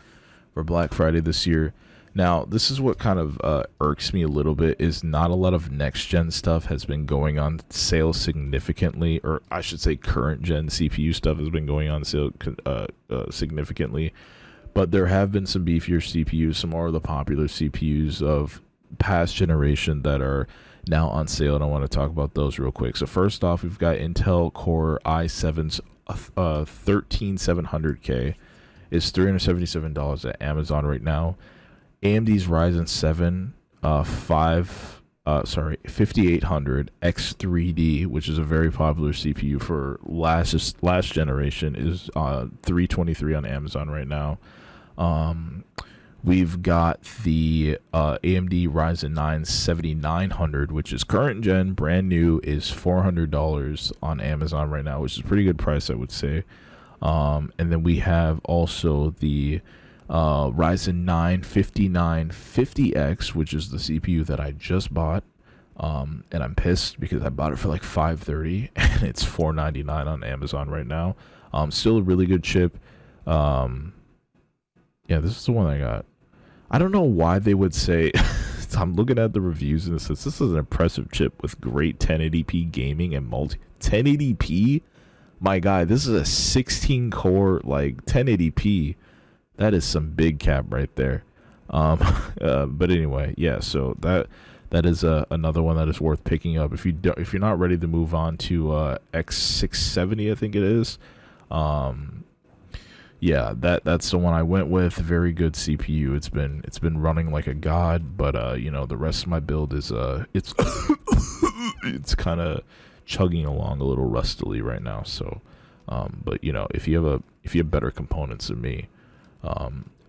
for Black Friday this year. Now, this is what kind of irks me a little bit, is not a lot of next-gen stuff has been going on sale significantly, or I should say current-gen CPU stuff has been going on sale significantly. But there have been some beefier CPUs, some more of the popular CPUs of past generation that are now on sale, and I want to talk about those real quick. So first off, we've got Intel Core i7's 13700K is $377 at Amazon right now. AMD's Ryzen 7 5800 X3D, which is a very popular CPU for last generation, is $323 on Amazon right now. We've got the AMD Ryzen 9 7900, which is current gen, brand new, is $400 on Amazon right now, which is a pretty good price, I would say. And then we have also the Ryzen 9 5950X, which is the CPU that I just bought. And I'm pissed because I bought it for like $530 and it's $499 on Amazon right now. Still a really good chip. Yeah, this is the one I got. I don't know why they would say, I'm looking at the reviews and it says this is an impressive chip with great 1080p gaming and 1080p? My guy, this is a 16 core, like 1080p. That is some big cap right there. But anyway, yeah, so that is another one that is worth picking up if you're not ready to move on to X670, I think it is. Yeah, that's the one I went with. Very good CPU. It's been running like a god, but the rest of my build is it's it's kind of chugging along a little rustily right now. So, but if you have better components than me,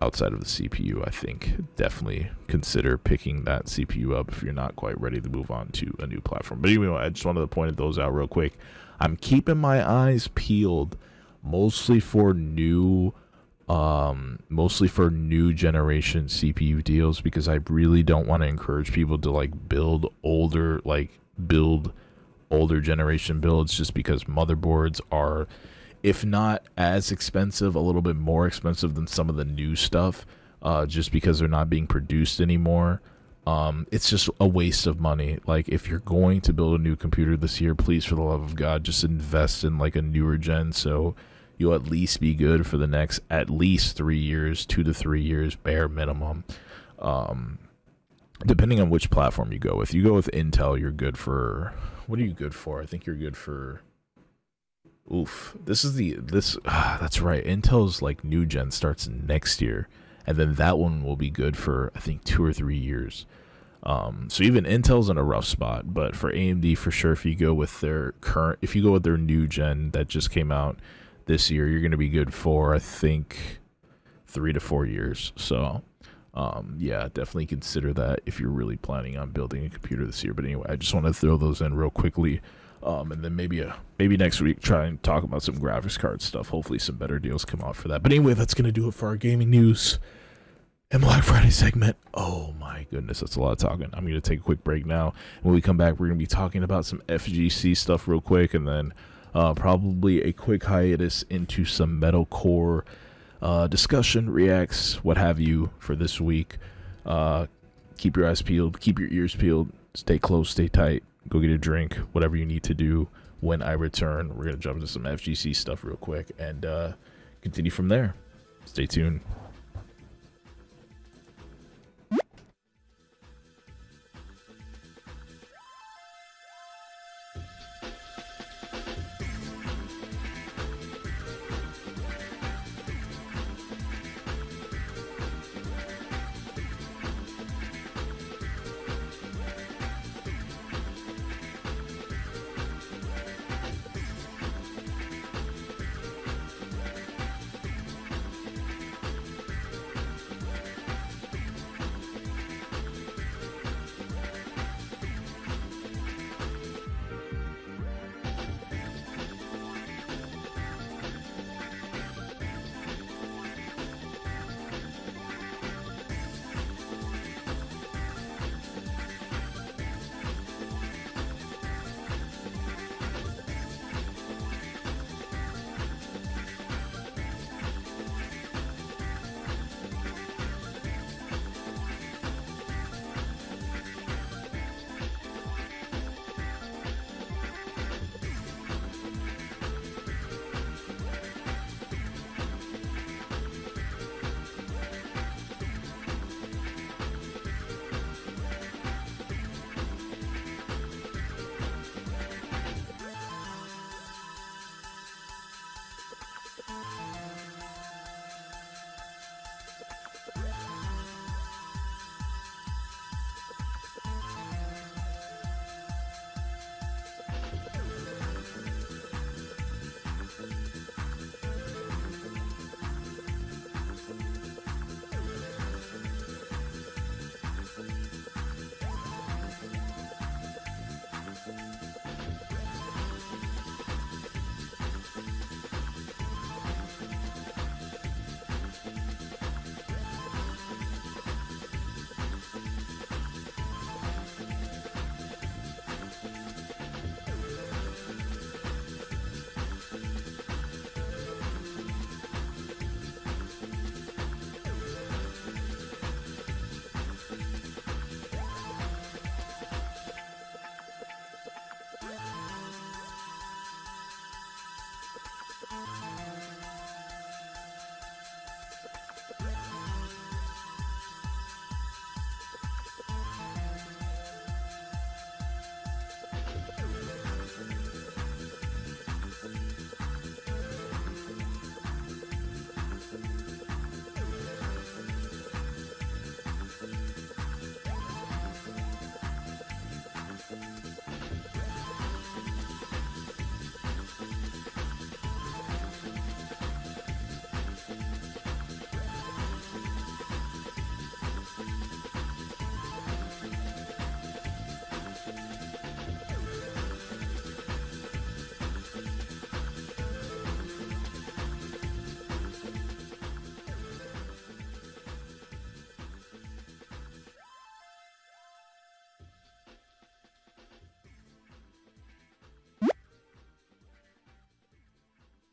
outside of the CPU, I think definitely consider picking that CPU up if you're not quite ready to move on to a new platform. But anyway, I just wanted to point those out real quick. I'm keeping my eyes peeled mostly for new mostly for new generation CPU deals, because I really don't want to encourage people to like build older generation builds, just because motherboards are, if not as expensive, a little bit more expensive than some of the new stuff, just because they're not being produced anymore. It's just a waste of money. Like, if you're going to build a new computer this year, please, for the love of God, just invest in like a newer gen, so you'll at least be good for the next at least 3 years, 2 to 3 years, bare minimum. Depending on which platform you go with. You go with Intel, you're good for, what are you good for? I think you're good for, that's right. Intel's like new gen starts next year, and then that one will be good for I think 2 or 3 years. So even Intel's in a rough spot, but for AMD, for sure, if you go with their new gen that just came out this year, you're going to be good for, I think, 3 to 4 years. So, yeah, definitely consider that if you're really planning on building a computer this year. But anyway, I just want to throw those in real quickly. And then maybe next week try and talk about some graphics card stuff. Hopefully some better deals come out for that. But anyway, that's going to do it for our gaming news and Black Friday segment. Oh my goodness, that's a lot of talking. I'm going to take a quick break now. When we come back, we're going to be talking about some FGC stuff real quick, and then probably a quick hiatus into some metalcore discussion, reacts, what have you, for this week. Keep your eyes peeled, keep your ears peeled, stay close, stay tight, go get a drink, whatever you need to do. When I return, we're going to jump into some FGC stuff real quick and continue from there. Stay tuned.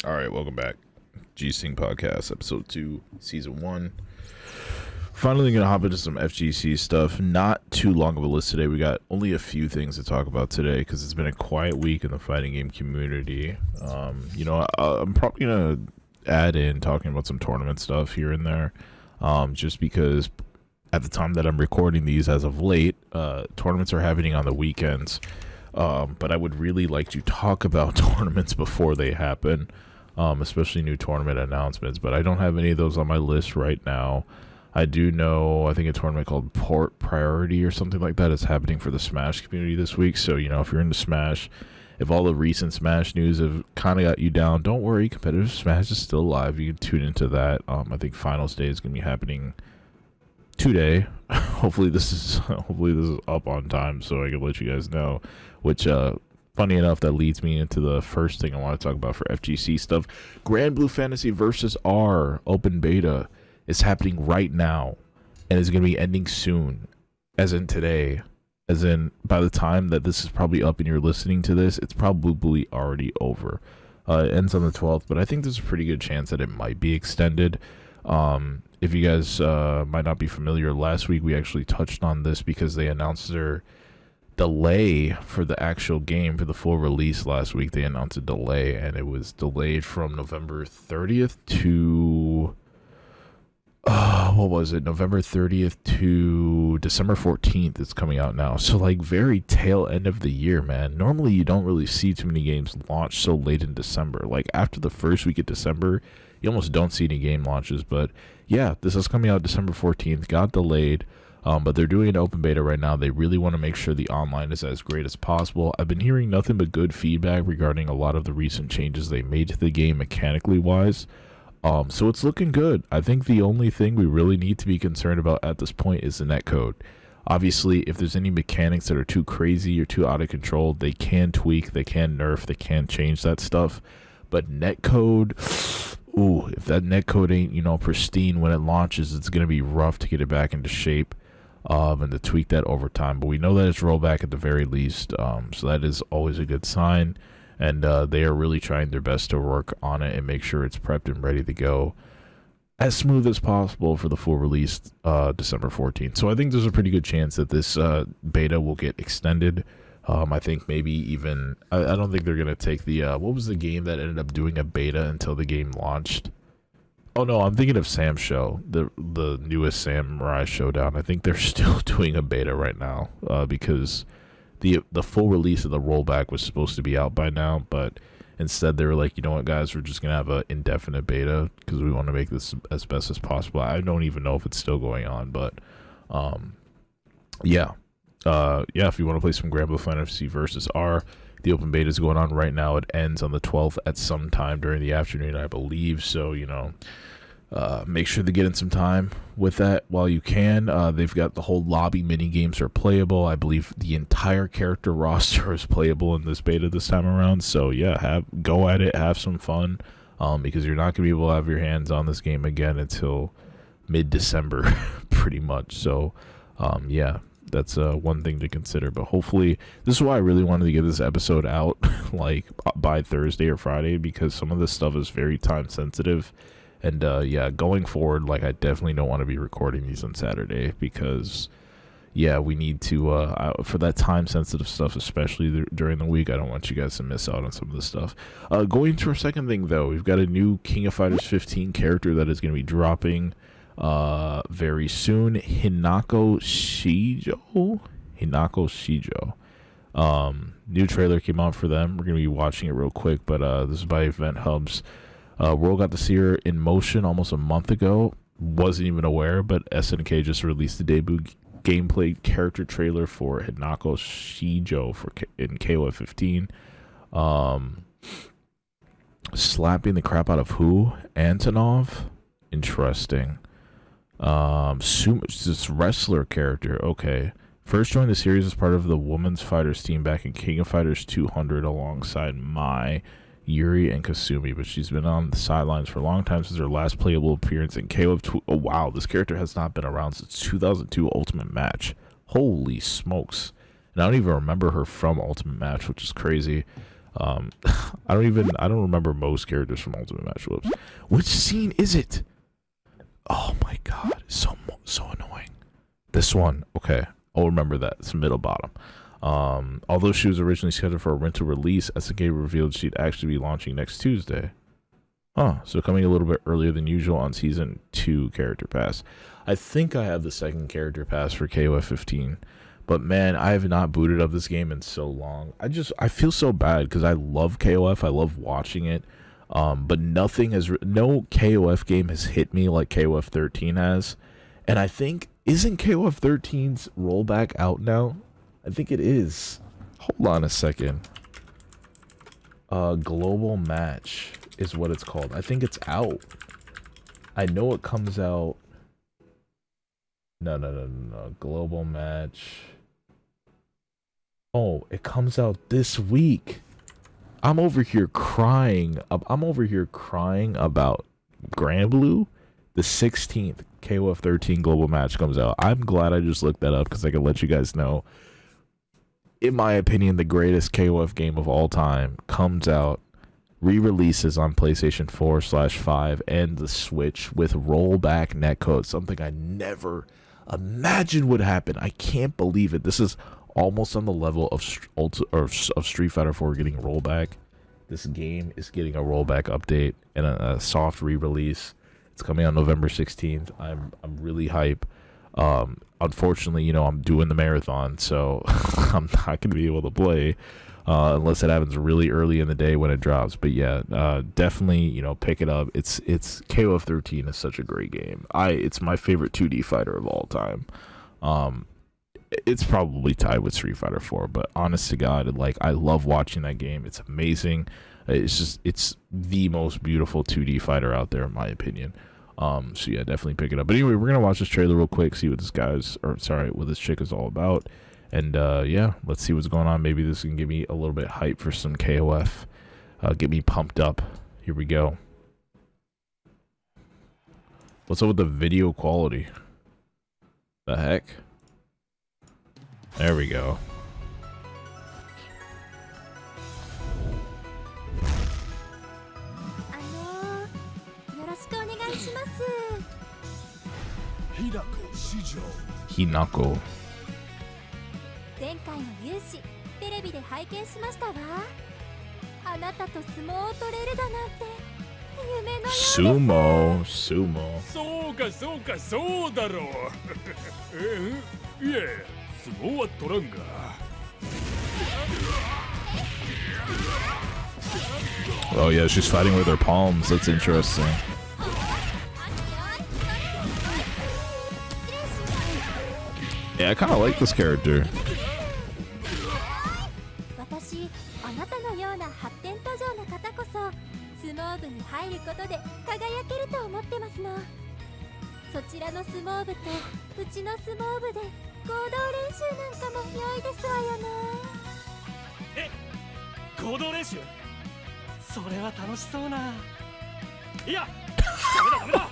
All right, welcome back. G-SYNCH podcast, episode 2, season 1. Finally gonna hop into some FGC stuff. Not too long of a list today. We got only a few things to talk about today because it's been a quiet week in the fighting game community. I'm probably gonna add in talking about some tournament stuff here and there, just because at the time that I'm recording these as of late, tournaments are happening on the weekends. But I would really like to talk about tournaments before they happen, especially new tournament announcements. But I don't have any of those on my list right now. I do know, I think a tournament called Port Priority or something like that is happening for the Smash community this week. So, if you're into Smash, if all the recent Smash news have kind of got you down, don't worry, competitive Smash is still alive. You can tune into that. I think Finals Day is going to be happening today. Hopefully this is up on time so I can let you guys know, which funny enough, that leads me into the first thing I want to talk about for FGC stuff. Grand Blue Fantasy versus R open beta is happening right now and is going to be ending soon, as in today, as in by the time that this is probably up and you're listening to this, it's probably already over. It ends on the 12th, but I think there's a pretty good chance that it might be extended. If you guys might not be familiar, last week we actually touched on this because they announced their delay for the actual game for the full release last week. They announced a delay, and it was delayed from November 30th to November 30th to December 14th. It's coming out now, so like very tail end of the year, man. Normally you don't really see too many games launch so late in December. Like after the first week of December, you almost don't see any game launches. But yeah, this is coming out December 14th. Got delayed, but they're doing an open beta right now. They really want to make sure the online is as great as possible. I've been hearing nothing but good feedback regarding a lot of the recent changes they made to the game mechanically wise. So it's looking good. I think the only thing we really need to be concerned about at this point is the netcode. Obviously, if there's any mechanics that are too crazy or too out of control, they can tweak, they can nerf, they can change that stuff. But netcode, if that netcode ain't, pristine when it launches, it's going to be rough to get it back into shape, and to tweak that over time. But we know that it's rollback at the very least, so that is always a good sign. And they are really trying their best to work on it and make sure it's prepped and ready to go as smooth as possible for the full release December 14th. So I think there's a pretty good chance that this beta will get extended. I think maybe even, I don't think they're going to take the, what was the game that ended up doing a beta until the game launched? Oh no, I'm thinking of Sam's show, the newest Samurai Showdown. I think they're still doing a beta right now because the full release of the rollback was supposed to be out by now, but instead they were like, you know what, guys, we're just gonna have an indefinite beta because we want to make this as best as possible. I don't even know if it's still going on, but yeah, if you want to play some Gran Blue Fantasy versus R, the open beta is going on right now. It ends on the 12th at some time during the afternoon, I believe. So make sure to get in some time with that while you can. They've got the whole lobby mini games are playable. I believe the entire character roster is playable in this beta this time around. So yeah, go at it, have some fun, because you're not gonna be able to have your hands on this game again until mid-December, pretty much. So yeah, that's one thing to consider. But hopefully, this is why I really wanted to get this episode out like by Thursday or Friday, because some of this stuff is very time sensitive. And yeah, going forward, like I definitely don't want to be recording these on Saturday because, yeah, we need to, for that time-sensitive stuff, especially during the week, I don't want you guys to miss out on some of this stuff. Going to our second thing, though, we've got a new King of Fighters 15 character that is going to be dropping very soon. Hinako Shijo. New trailer came out for them. We're going to be watching it real quick, but this is by Event Hubs. World got to see her in motion almost a month ago. Wasn't even aware, but SNK just released the debut gameplay character trailer for Hinako Shijo in KOF 15. Slapping the crap out of who? Antonov? Interesting. This wrestler character. Okay. First joined the series as part of the Women's Fighters team back in King of Fighters 200 alongside Mai, Yuri, and Kasumi, but she's been on the sidelines for a long time since her last playable appearance in KOF. Oh wow, this character has not been around since 2002 Ultimate Match. Holy smokes. And I don't even remember her from Ultimate Match, which is crazy. I don't remember most characters from Ultimate Match Whoops. Which scene is it? Oh my god, so annoying. This one, okay, I'll remember that. It's middle bottom. Although she was originally scheduled for a rental release, SNK revealed she'd actually be launching next Tuesday. So coming a little bit earlier than usual on Season 2 Character Pass. I think I have the second Character Pass for KOF 15. But man, I have not booted up this game in so long. I feel so bad because I love KOF. I love watching it. But no KOF game has hit me like KOF 13 has. And I think, isn't KOF 13's rollback out now? I think it is. Hold on a second. Global Match is what it's called. I think it's out. I know it comes out. No. Global Match. Oh, it comes out this week. I'm over here crying. I'm over here crying about Grand Blue. The 16th KOF 13 Global Match comes out. I'm glad I just looked that up because I can let you guys know. In my opinion, the greatest KOF game of all time comes out, re-releases on PlayStation 4/5 and the Switch with rollback netcode. Something I never imagined would happen. I can't believe it. This is almost on the level of Street Fighter 4 getting rollback. This game is getting a rollback update and a soft re-release. It's coming on November 16th. I'm really hype. Unfortunately, you know, I'm doing the marathon, so I'm not going to be able to play unless it happens really early in the day when it drops. But yeah, definitely, you know, pick it up. It's KOF 13 is such a great game. It's my favorite 2D fighter of all time. It's probably tied with Street Fighter 4, but honest to God, like, I love watching that game. It's amazing. It's the most beautiful 2D fighter out there, in my opinion. So yeah, definitely pick it up. But anyway, we're gonna watch this trailer real quick, see what what this chick is all about, and yeah, let's see what's going on. Maybe this can give me a little bit hype for some KOF, get me pumped up. Here we go. What's up with the video quality? The heck? There we go. Hinako. 前回の勇姿テレビで拝見しましたわ。あなたと相撲を取れるだなんて夢のようです。Sumo. そうかそうだろう。いえ、相撲は取らんが。Oh yeah, she's fighting with her palms. That's interesting. Yeah, I kind of like this character. 私、あなたのような発展途上の方こそ相撲部に入ることで輝けると思ってますの。そちらの相撲部とうちの相撲部で合同練習なんかも良いですわよね。え、合同練習？それは楽しそうな。いや、ダメだ。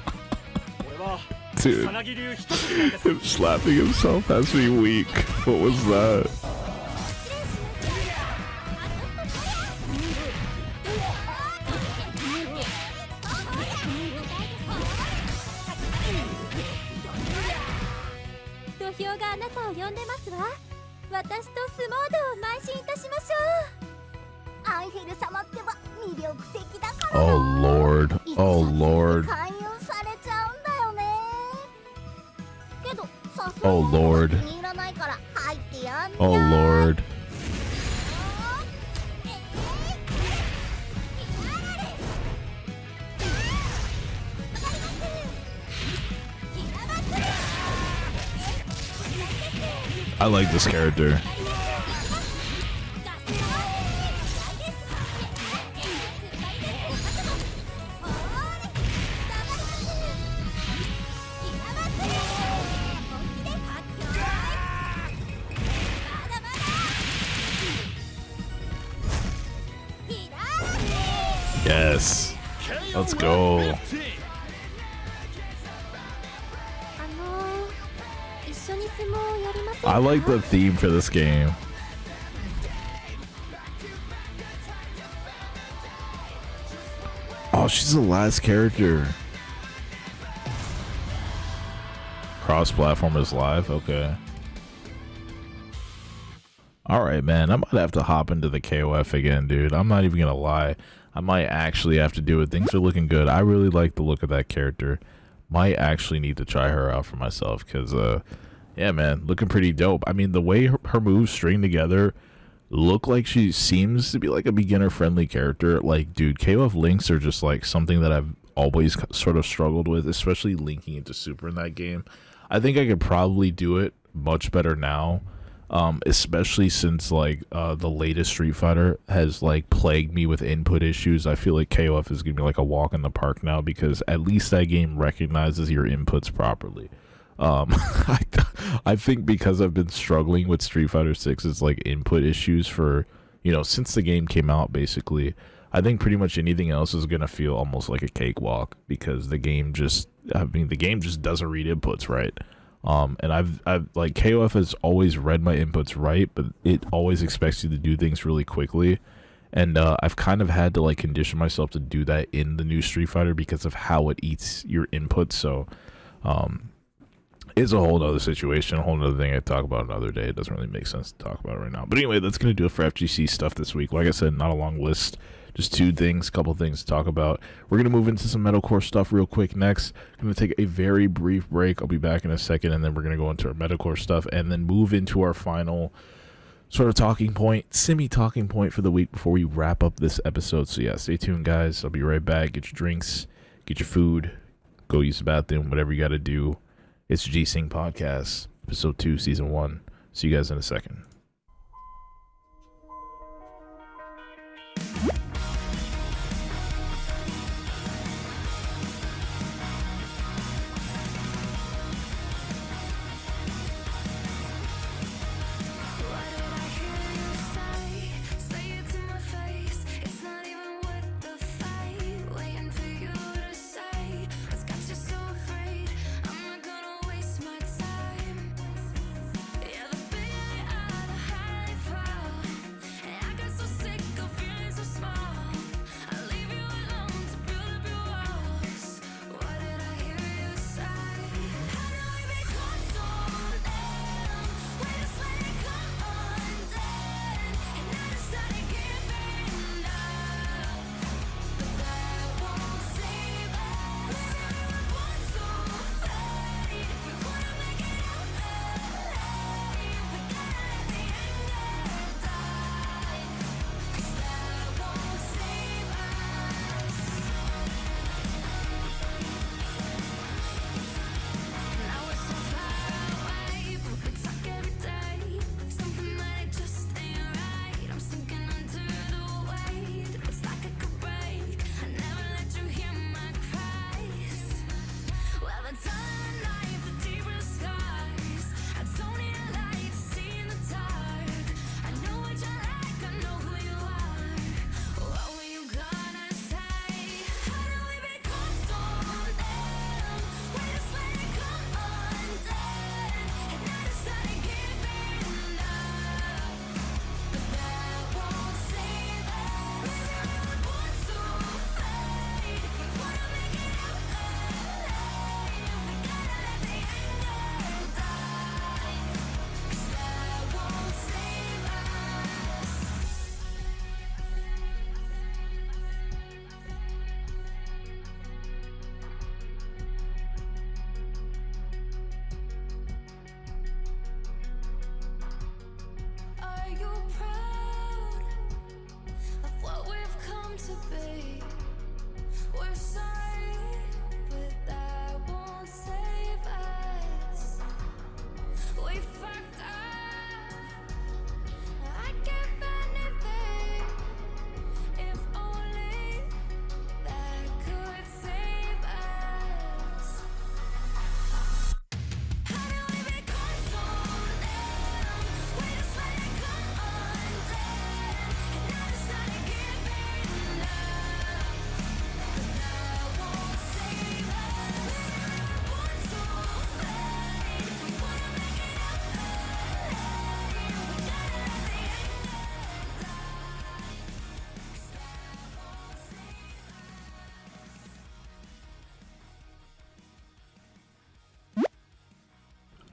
俺は Dude, him slapping himself has me weak. What was that? Oh Lord. Oh Lord. Oh Lord. Oh Lord. I like this character. Yes. Let's go. I like the theme for this game. Oh, she's the last character. Cross-platform is live? Okay. Alright, man. I might have to hop into the KOF again, dude. I'm not even gonna lie. I might actually have to do it. Things are looking good. I really like the look of that character. Might actually need to try her out for myself, because, yeah, man, looking pretty dope. I mean, the way her moves string together look like she seems to be like a beginner-friendly character. Like, dude, KOF links are just, like, something that I've always sort of struggled with, especially linking into Super in that game. I think I could probably do it much better now, especially since like the latest Street Fighter has like plagued me with input issues. I feel like KOF is gonna be like a walk in the park now, because at least that game recognizes your inputs properly. I think because I've been struggling with Street Fighter 6's like input issues for, you know, since the game came out, basically, I think pretty much anything else is gonna feel almost like a cakewalk, because the game just doesn't read inputs right. And I've like, KOF has always read my inputs right, but it always expects you to do things really quickly. And I've kind of had to like condition myself to do that in the new Street Fighter because of how it eats your inputs. So it's a whole other situation, a whole other thing I'd talk about another day. It doesn't really make sense to talk about it right now. But anyway, that's going to do it for FGC stuff this week. Like I said, not a long list. Just two things, couple things to talk about. We're going to move into some metalcore stuff real quick next. I'm going to take a very brief break. I'll be back in a second, and then we're going to go into our metalcore stuff and then move into our final sort of talking point, semi-talking point for the week before we wrap up this episode. So yeah, stay tuned, guys. I'll be right back. Get your drinks, get your food, go use the bathroom, whatever you got to do. It's G-SYNCH Podcast, Episode 2, Season 1. See you guys in a second.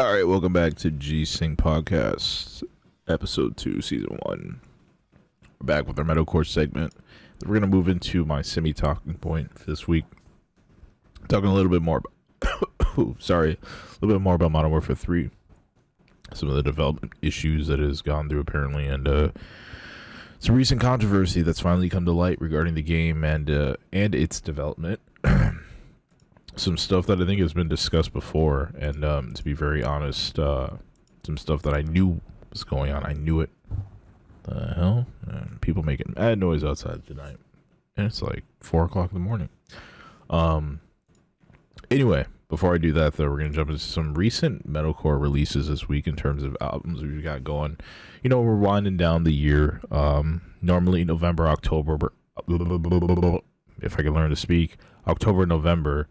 All right, welcome back to G-SYNCH Podcast, Episode 2, Season 1. We're back with our metalcore segment. We're going to move into my semi-talking point for this week. Talking a little bit more about, a little bit more about Modern Warfare 3. Some of the development issues that it has gone through, apparently, and some recent controversy that's finally come to light regarding the game and its development. Some stuff that I think has been discussed before, and to be very honest, some stuff that I knew was going on. I knew it. The hell? People making mad noise outside tonight, and it's like 4 o'clock in the morning. Anyway, before I do that, though, we're gonna jump into some recent metalcore releases this week in terms of albums we've got going. You know, we're winding down the year. Normally November, October, if I can learn to speak, October, November.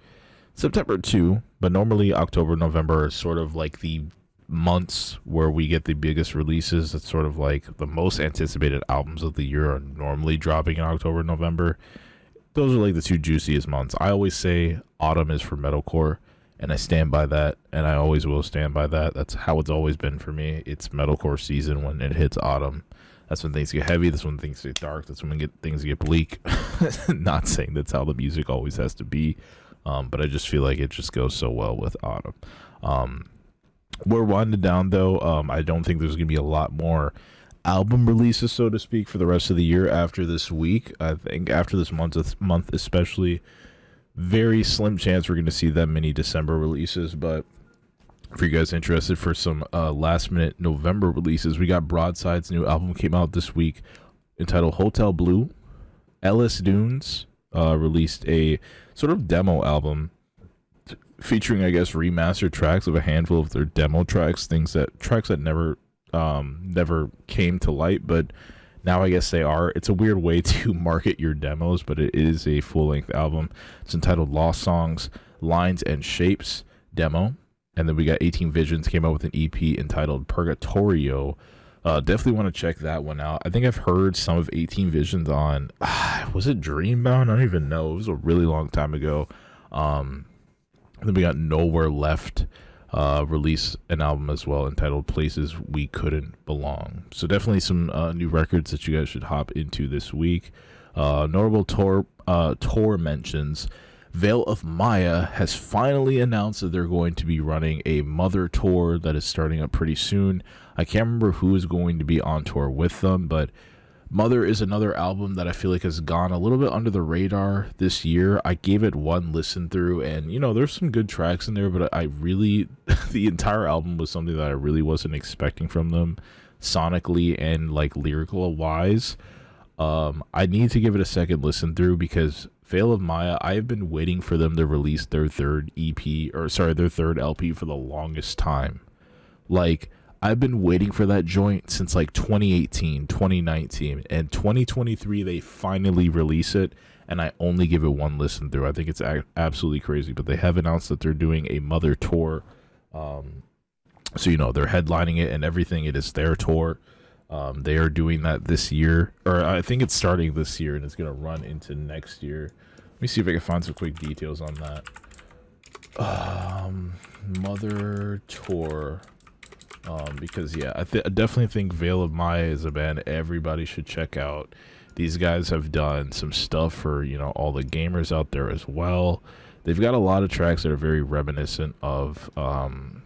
September too, but normally October, November is sort of like the months where we get the biggest releases. It's sort of like the most anticipated albums of the year are normally dropping in October, November. Those are like the two juiciest months. I always say autumn is for metalcore, and I stand by that, and I always will stand by that. That's how it's always been for me. It's metalcore season when it hits autumn. That's when things get heavy. That's when things get dark. That's when things get bleak. Not saying that's how the music always has to be. But I just feel like it just goes so well with autumn. We're winding down, though. I don't think there's going to be a lot more album releases, so to speak, for the rest of the year after this week. I think after this month especially, very slim chance we're going to see that many December releases. But for you guys interested for some last-minute November releases, we got Broadside's new album came out this week entitled Hotel Blue. Ellis Dunes released a sort of demo album featuring, I guess, remastered tracks of a handful of their demo tracks, tracks that never came to light, but now I guess they are. It's a weird way to market your demos, but it is a full-length album. It's entitled Lost Songs, Lines and Shapes demo. And then we got 18 Visions came out with an EP entitled Purgatorio. Definitely want to check that one out. I think I've heard some of 18 Visions on, was it Dreambound? I don't even know. It was a really long time ago. Then we got Nowhere Left release an album as well entitled Places We Couldn't Belong. So definitely some new records that you guys should hop into this week. Notable tour mentions. Veil of Maya has finally announced that they're going to be running a Mother tour that is starting up pretty soon. I can't remember who is going to be on tour with them, but Mother is another album that I feel like has gone a little bit under the radar this year. I gave it one listen through, and you know, there's some good tracks in there, but I really, the entire album was something that I really wasn't expecting from them, sonically and like lyrical wise. I need to give it a second listen through because Veil of Maya, I've been waiting for them to release their third LP for the longest time. Like, I've been waiting for that joint since like 2018, 2019, and 2023 they finally release it, and I only give it one listen through. I think it's absolutely crazy, but they have announced that they're doing a Mother tour. So, you know, they're headlining it and everything. It is their tour. They are doing that this year, or I think it's starting this year, and it's going to run into next year. Let me see if I can find some quick details on that. Mother tour. Because, yeah, I definitely think Veil of Maya is a band everybody should check out. These guys have done some stuff for, you know, all the gamers out there as well. They've got a lot of tracks that are very reminiscent of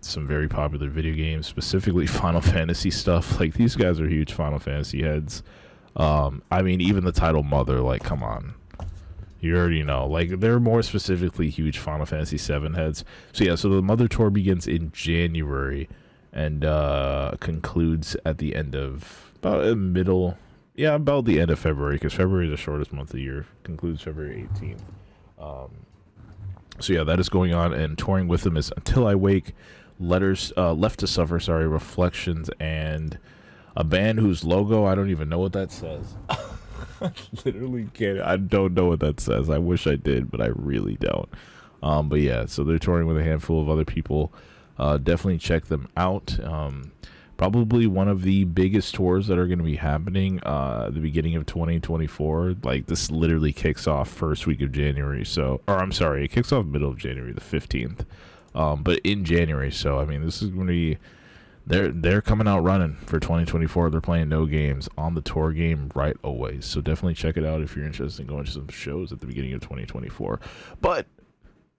some very popular video games, specifically Final Fantasy stuff. Like, these guys are huge Final Fantasy heads. I mean, even the title Mother, like, come on. You already know. Like, they're more specifically huge Final Fantasy 7 heads. So, yeah, so the Mother tour begins in January and concludes at the end of about the end of February, because February is the shortest month of the year. Concludes February 18th. So yeah, that is going on, and touring with them is Until I Wake, Left to Suffer, Reflections, and a band whose logo I don't even know what that says. Literally can't. I don't know what that says. I wish I did, but I really don't. But yeah, so they're touring with a handful of other people. Definitely check them out. Probably one of the biggest tours that are going to be happening at the beginning of 2024. Like, this literally kicks off first week of January. It kicks off middle of January, the 15th. but in January. So I mean, this is going to be they're coming out running for 2024. They're playing no games on the tour game right away. So definitely check it out if you're interested in going to some shows at the beginning of 2024. But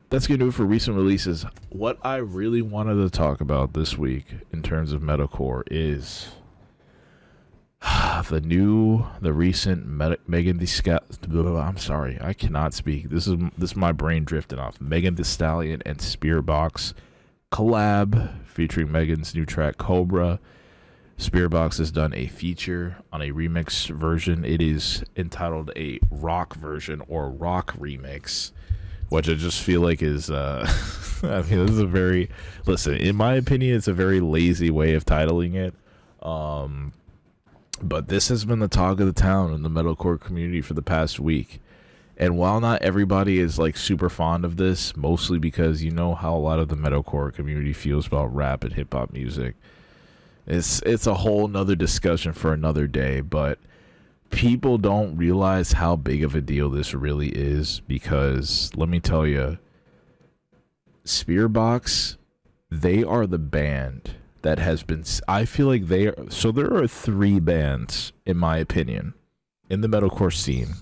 that's going to do it for recent releases. What I really wanted to talk about this week in terms of metalcore is the recent Megan Thee Stallion. I'm sorry, I cannot speak. This is my brain drifting off. Megan Thee Stallion and Spiritbox collab featuring Megan's new track Cobra. Spiritbox has done a feature on a remix version. It is entitled a rock version or rock remix, which I just feel like is I mean, this is a very, listen, in my opinion, it's a very lazy way of titling it. But this has been the talk of the town in the metalcore community for the past week. And while not everybody is like super fond of this, mostly because you know how a lot of the metalcore community feels about rap and hip hop music, it's a whole nother discussion for another day. But people don't realize how big of a deal this really is, because let me tell you, Spiritbox, they are the band that has been, I feel like they are, so there are 3 bands, in my opinion, in the metalcore scene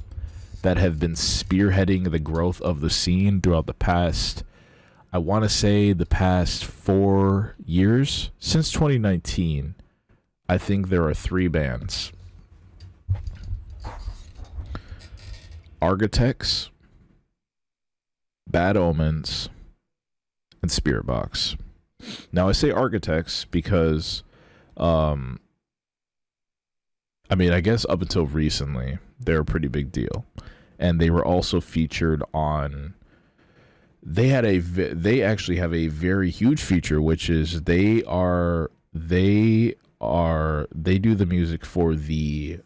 that have been spearheading the growth of the scene throughout the past, I want to say the past 4 years, since 2019. I think there are 3 bands: Architects, Bad Omens, and Spiritbox. Now I say Architects because I mean, I guess up until recently they're a pretty big deal, and they were also featured on, they actually have a very huge feature, which is they do the music for the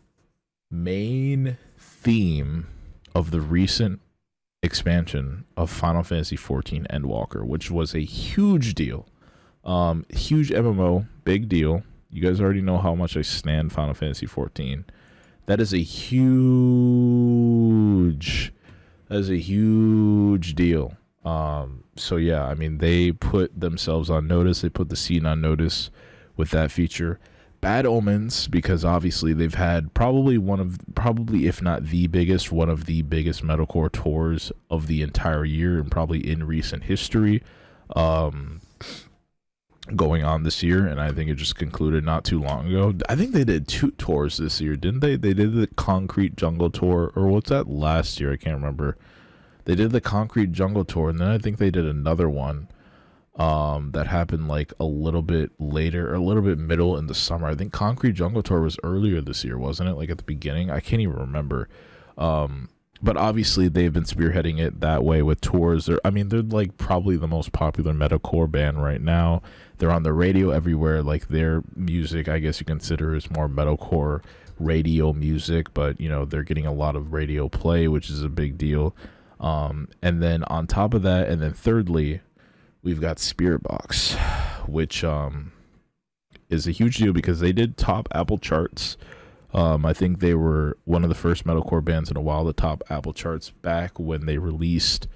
main theme of the recent expansion of Final Fantasy XIV Endwalker, which was a huge deal. Huge MMO, big deal. You guys already know how much I stan Final Fantasy XIV. That is a huge deal. So yeah, I mean, they put themselves on notice. They put the scene on notice with that feature. Bad Omens, because obviously they've had probably if not the biggest, one of the biggest metalcore tours of the entire year and probably in recent history, going on this year, and I think it just concluded not too long ago. I think they did 2 tours this year, didn't they? They did the Concrete Jungle tour, or what's that last year? I can't remember. They did the Concrete Jungle tour, and then I think they did another one that happened like a little bit later, or a little bit middle in the summer. I think Concrete Jungle tour was earlier this year, wasn't it? Like at the beginning? I can't even remember. But obviously they've been spearheading it that way with tours. They're like probably the most popular metalcore band right now. They're on the radio everywhere. Like their music, I guess you consider, is more metalcore radio music, but you know, they're getting a lot of radio play, which is a big deal. And then on top of that, and then thirdly, we've got Spiritbox, which is a huge deal because they did top Apple charts. I think they were one of the first metalcore bands in a while to top Apple charts back when they released,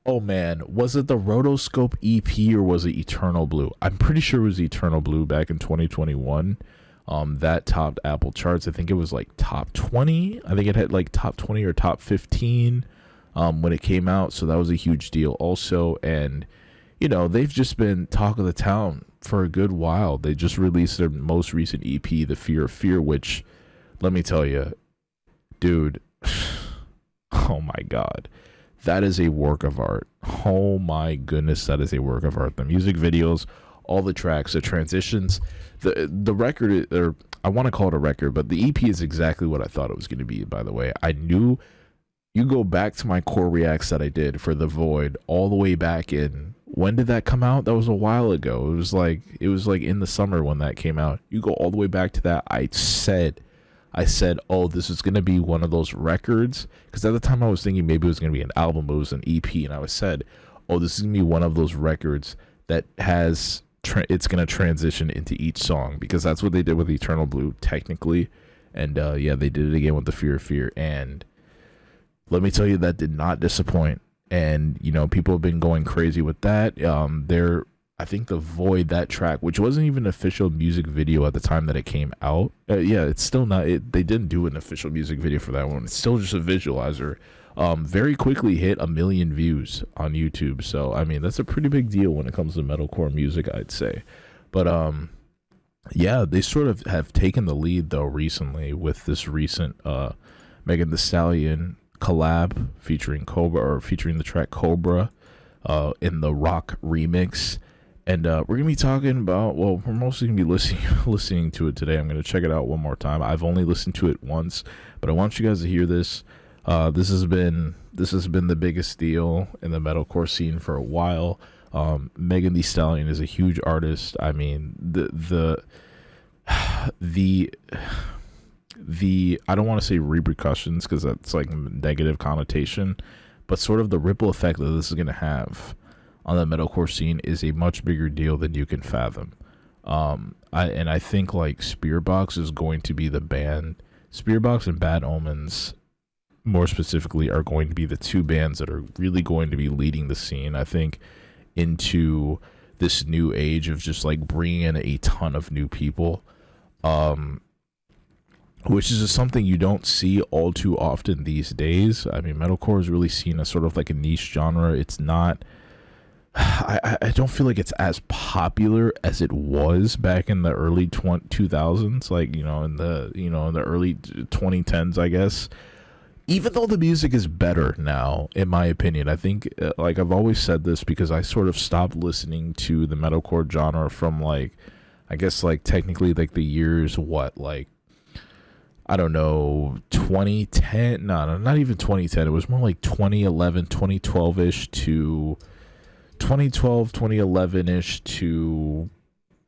oh man, was it the Rotoscope EP or was it Eternal Blue? I'm pretty sure it was Eternal Blue back in 2021. That topped Apple charts. I think it was like top 20. I think it had like top 20 or top 15 when it came out. So that was a huge deal also. And, you know, they've just been talk of the town for a good while. They just released their most recent EP, The Fear of Fear, which, let me tell you, dude, oh my God, that is a work of art. Oh my goodness, that is a work of art. The music videos, all the tracks, the transitions, the record, or I want to call it a record, but the EP is exactly what I thought it was going to be, by the way. I knew, you go back to my core reacts that I did for The Void all the way back in, when did that come out? That was a while ago. It was like in the summer when that came out. You go all the way back to that. I said, oh, this is going to be one of those records. Because at the time I was thinking maybe it was going to be an album, but it was an EP. And I said, oh, this is going to be one of those records that has, it's going to transition into each song. Because that's what they did with Eternal Blue, technically. And yeah, they did it again with The Fear of Fear. And let me tell you, that did not disappoint. and people have been going crazy with that. I think the Void, that track, which wasn't even an official music video at the time that it came out. Yeah, it's still not. They didn't do an official music video for that one. It's still just a visualizer. Very quickly hit 1 million views on YouTube. So I mean, that's a pretty big deal when it comes to metalcore music, I'd say. But yeah, they sort of have taken the lead though recently with this recent Megan Thee Stallion collab featuring the track Cobra in the Rock remix. And we're going to be talking about, well, we're mostly going to be listening to it today. I'm going to check it out one more time. I've only listened to it once, but I want you guys to hear this. This has been the biggest deal in the metalcore scene for a while. Megan Thee Stallion is a huge artist. I mean, the I don't want to say repercussions because that's like negative connotation, but sort of the ripple effect that this is going to have on the metalcore scene is a much bigger deal than you can fathom. I think like Spearbox is going to be the band. Spearbox and Bad Omens, more specifically, are going to be the two bands that are really going to be leading the scene, I think, into this new age of just like bringing in a ton of new people, which is just something you don't see all too often these days. I mean, metalcore is really seen as sort of like a niche genre. It's not. I don't feel like it's as popular as it was back in the early 2000s, like in the early 2010s, I guess. Even though the music is better now, in my opinion, I think like I've always said this because I sort of stopped listening to the metalcore genre from like, I guess like technically like the years like I don't know, 2010. No, not even 2010. It was more like 2011, 2012ish to 2012, 2011-ish to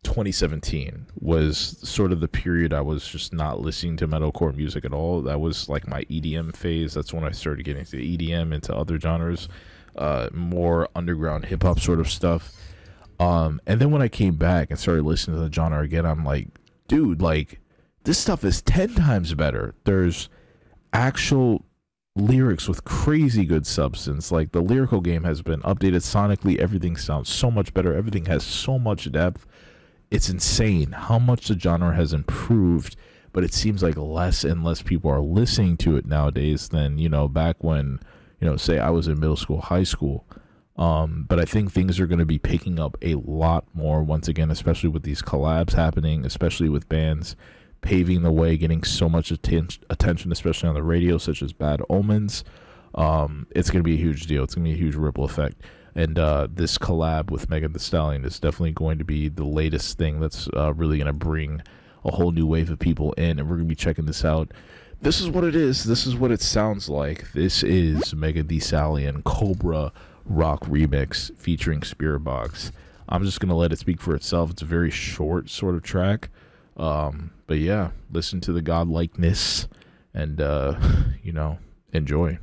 2017 was sort of the period I was just not listening to metalcore music at all. That was like my EDM phase. That's when I started getting into EDM, into other genres, more underground hip-hop sort of stuff. And then when I came back and started listening to the genre again, I'm like, dude, like, this stuff is 10 times better. There's actual lyrics with crazy good substance. Like, the lyrical game has been updated sonically. Everything sounds so much better. Everything has so much depth. It's insane how much the genre has improved, but it seems like less and less people are listening to it nowadays than, back when, say I was in middle school, high school. But I think things are going to be picking up a lot more once again, especially with these collabs happening, especially with bands paving the way, getting so much attention, especially on the radio, such as Bad Omens. It's going to be a huge deal. It's going to be a huge ripple effect. And this collab with Megan Thee Stallion is definitely going to be the latest thing that's really going to bring a whole new wave of people in. And we're going to be checking this out. This is what it is. This is what it sounds like. This is Megan Thee Stallion Cobra Rock Remix featuring Spiritbox. I'm just going to let it speak for itself. It's a very short sort of track. But yeah, listen to the godlikeness and, enjoy.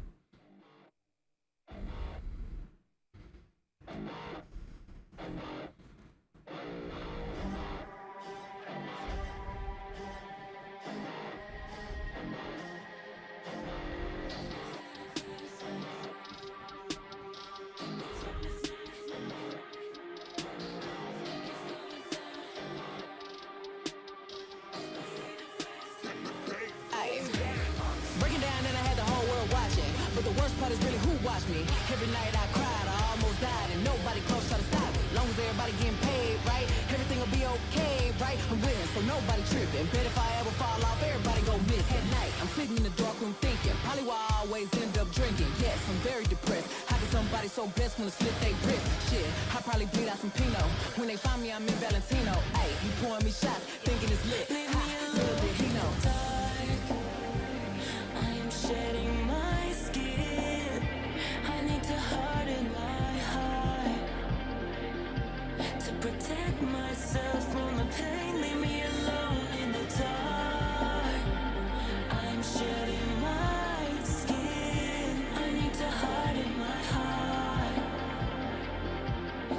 Breaking down and I had the whole world watching. But the worst part is really who watched me. Every night I cried, I almost died, and nobody close tried to stop it. Long as everybody getting paid, right? Everything will be okay, right? I'm winning, so nobody tripping. Bet if I ever fall off, everybody go miss. At night, I'm sitting in the dark room thinking. Probably why I always end up drinking. Yes, I'm very depressed. How can somebody so blessed when to slip they wrist? Shit, I probably bleed out some Pinot. When they find me, I'm in Valentino. Ayy, he pouring me shots, thinking it's lit. Ha, little did he know. Shedding my skin, I need to harden my heart to protect myself from the pain. Leave me alone in the dark. I'm shedding my skin, I need to harden my heart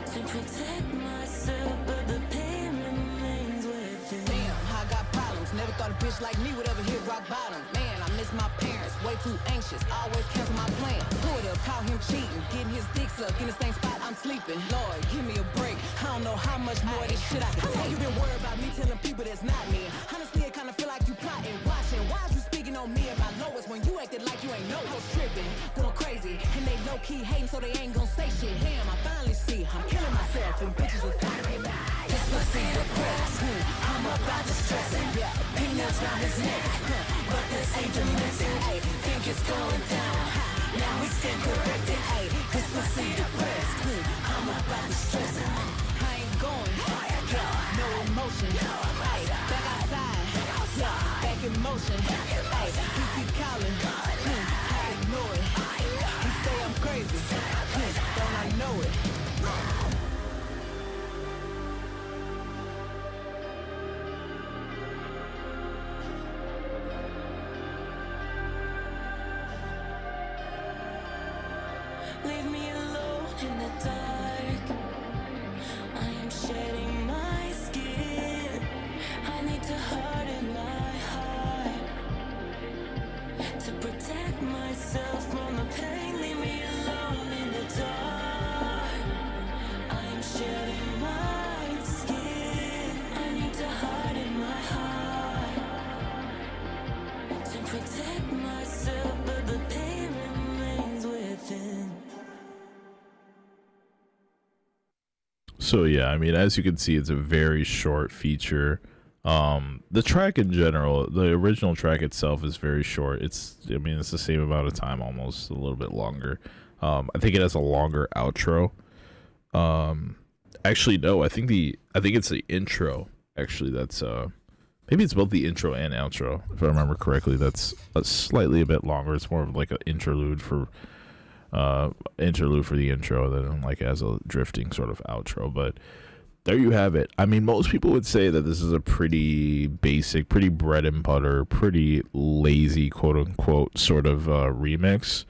to protect myself, but the pain remains within. Damn, I got problems. Never thought a bitch like me would ever hit rock bottom. Man, I miss my parents. way too anxious, always cancel my plans. Pulled up, caught him cheating, getting his dick sucked in the same spot I'm sleeping. Lord, give me a break. I don't know how much more of this shit I can take. How long you been worried about me telling people that's not me? Honestly, it kinda feel like you plotting, watching. Why is you speaking on me at my lowest when you acted like you ain't know? I was tripping, going crazy, and they low-key hating so they ain't gon' say shit. Damn, I finally see I'm killing myself and bitches will die. This pussy depressed, I'm about to stress it. Yeah, peanuts round his neck, but this ain't domestic. Ay, think it's going down, now we stand corrected. Ay, this pussy depressed, I'm about to stress it. I ain't going, no emotion. Ay, back outside, yeah, back in motion. Ay, he keep calling, I ignore it. He say I'm crazy, don't I know it? Leave me alone in the dark. I am shedding my skin. I need to harden my heart to protect myself from the pain. Leave me alone in the dark. I am shedding my skin. I need to harden my heart to protect myself, but the pain remains within. So yeah, I mean, as you can see, it's a very short feature. The track in general, the original track itself is very short. It's the same amount of time, almost a little bit longer. I think it has a longer outro. Actually, no, I think it's the intro. Actually, that's maybe it's both the intro and outro, if I remember correctly. That's slightly a bit longer. It's more of like an interlude for the intro than like as a drifting sort of outro. But there you have it. I mean, most people would say that this is a pretty basic, pretty bread and butter, pretty lazy, quote unquote, sort of remix.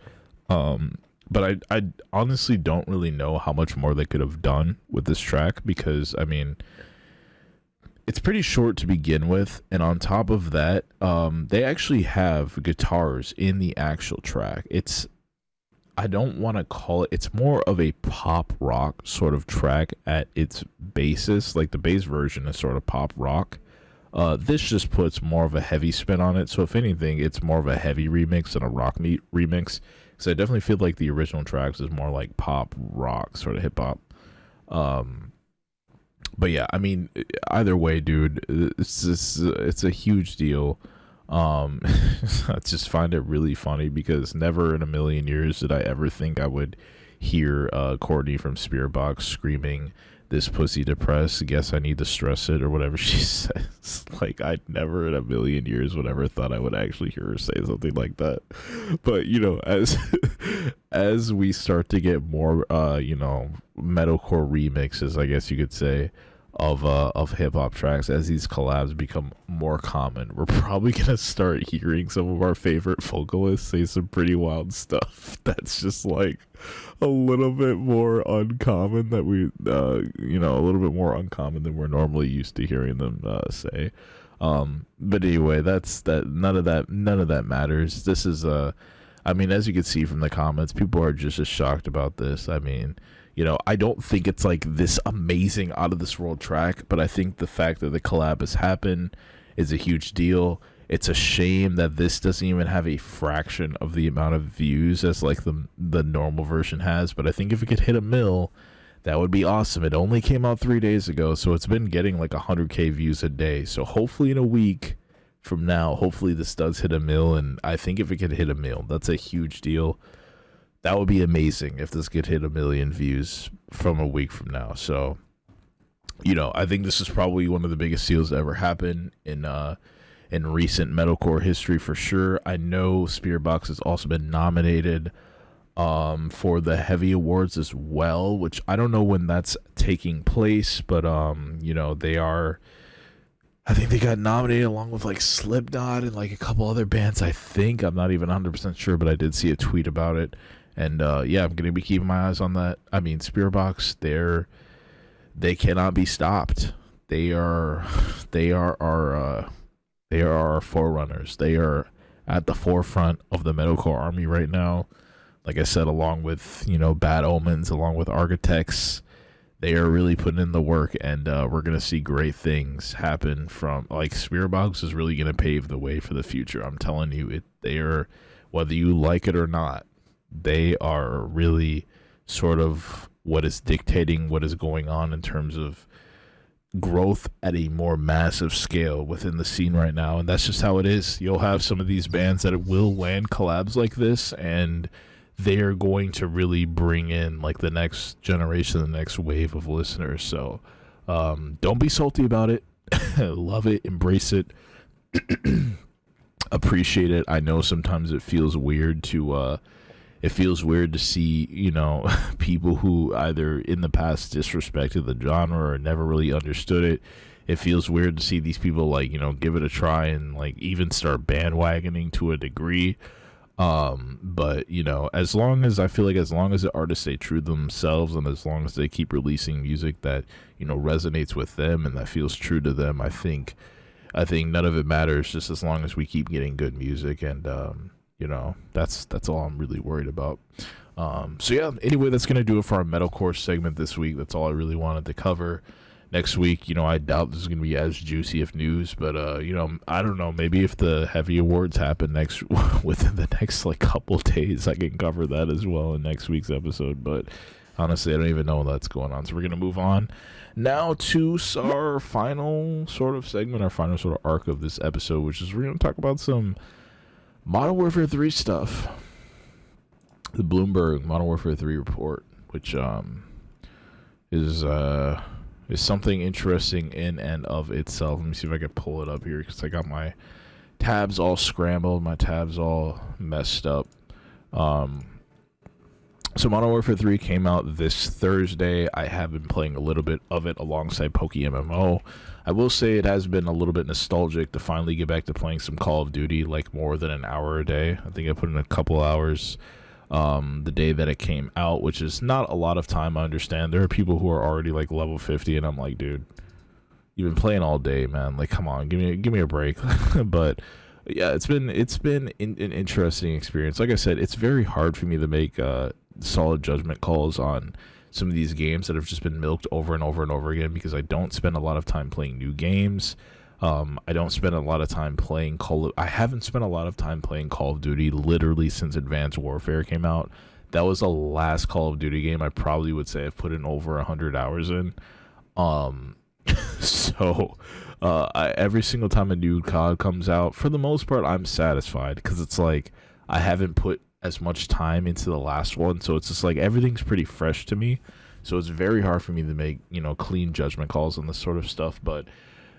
But I honestly don't really know how much more they could have done with this track, because I mean, it's pretty short to begin with, and on top of that, they actually have guitars in the actual track. I don't want to call it, it's more of a pop rock sort of track at its basis. Like the bass version is sort of pop rock. This just puts more of a heavy spin on it. So if anything, it's more of a heavy remix than a rock remix. So I definitely feel like the original tracks is more like pop rock, sort of hip hop. But yeah, I mean, either way, dude, it's a huge deal. I just find it really funny because never in a million years did I ever think I would hear Courtney from Spiritbox screaming, "This pussy depressed, guess I need to stress it," or whatever she says. Like, I never in a million years would ever thought I would actually hear her say something like that. But you know, as we start to get more metalcore remixes, I guess you could say, of hip hop tracks, as these collabs become more common, we're probably gonna start hearing some of our favorite vocalists say some pretty wild stuff that's just like a little bit more uncommon that we a little bit more uncommon than we're normally used to hearing them say. But anyway, that's that. None of that matters. This is I mean, as you can see from the comments, people are just as shocked about this. I mean, I don't think it's like this amazing, out of this world track, but I think the fact that the collab has happened is a huge deal. It's a shame that this doesn't even have a fraction of the amount of views as like the normal version has, but I think if it could hit a mill, that would be awesome. It only came out 3 days ago, so it's been getting like 100K views a day. So hopefully in a week from now, hopefully this does hit a mill, and I think if it could hit a mill, that's a huge deal. That would be amazing if this could hit 1 million views from a week from now. So, I think this is probably one of the biggest deals that ever happened in recent metalcore history for sure. I know Spiritbox has also been nominated for the Heavy Awards as well, which I don't know when that's taking place, but they are. I think they got nominated along with like Slipknot and like a couple other bands. I think, I'm not even 100% sure, but I did see a tweet about it. And yeah, I'm gonna be keeping my eyes on that. I mean, Spiritbox, they cannot be stopped. They are our forerunners. They are at the forefront of the metalcore army right now. Like I said, along with, Bad Omens, along with Architects, they are really putting in the work, and we're going to see great things happen from, like, Spiritbox is really going to pave the way for the future. I'm telling you, they are, whether you like it or not, they are really sort of what is dictating what is going on in terms of growth at a more massive scale within the scene right now. And that's just how it is. You'll have some of these bands that will land collabs like this, and they are going to really bring in like the next generation, the next wave of listeners. So don't be salty about it. Love it, embrace it, appreciate it. I know sometimes it feels weird to see, people who either in the past disrespected the genre or never really understood it. It feels weird to see these people like, give it a try and like even start bandwagoning to a degree. But as long as the artists stay true to themselves, and as long as they keep releasing music that, resonates with them and that feels true to them, I think none of it matters, just as long as we keep getting good music. And, that's all I'm really worried about. So yeah, anyway, that's going to do it for our metalcore segment this week. That's all I really wanted to cover. Next week, I doubt this is going to be as juicy of news, but, I don't know, maybe if the heavy awards happen within the next, like, couple days, I can cover that as well in next week's episode, but honestly, I don't even know that's going on. So we're going to move on now to our final sort of segment, our final sort of arc of this episode, which is we're going to talk about some Modern Warfare 3 stuff. The Bloomberg Modern Warfare 3 report, which is something interesting in and of itself. Let me see if I can pull it up here, because I got my tabs all scrambled, my tabs all messed up. So Modern Warfare 3 came out this Thursday. I have been playing a little bit of it alongside Poke-MMO. I will say it has been a little bit nostalgic to finally get back to playing some Call of Duty, like more than an hour a day. I think I put in a couple hours the day that it came out, which is not a lot of time. I understand there are people who are already like level 50, and I'm like, dude, you've been playing all day, man. Like, come on, give me a break. But yeah, it's been an interesting experience. Like I said, it's very hard for me to make solid judgment calls on some of these games that have just been milked over and over and over again, because I don't spend a lot of time playing new games. I don't spend a lot of time playing I haven't spent a lot of time playing Call of Duty literally since Advanced Warfare came out. That was the last Call of Duty game I probably would say I've put in over 100 hours in. So every single time a new COD comes out, for the most part, I'm satisfied, because it's like I haven't put as much time into the last one, so it's just like everything's pretty fresh to me. So it's very hard for me to make, clean judgment calls on this sort of stuff. But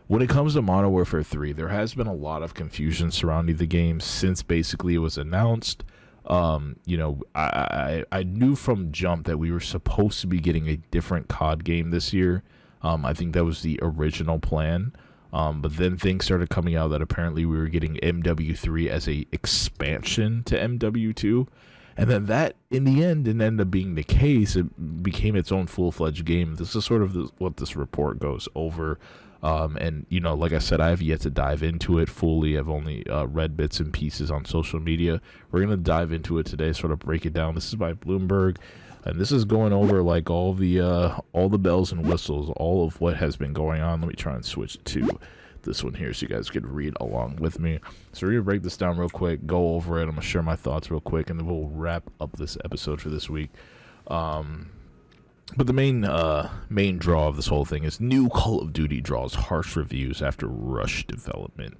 when it comes to Modern Warfare 3, there has been a lot of confusion surrounding the game since basically it was announced. I knew from jump that we were supposed to be getting a different COD game this year. I think that was the original plan. But then things started coming out that apparently we were getting MW3 as a expansion to MW2. And then that, in the end, didn't end up being the case. It became its own full-fledged game. This is sort of what this report goes over. And, like I said, I have yet to dive into it fully. I've only read bits and pieces on social media. We're going to dive into it today, sort of break it down. This is by Bloomberg. And this is going over like all the bells and whistles, all of what has been going on. Let me try and switch to this one here so you guys could read along with me. So we're going to break this down real quick, go over it. I'm going to share my thoughts real quick, and then we'll wrap up this episode for this week. But the main draw of this whole thing is new Call of Duty draws harsh reviews after rush development.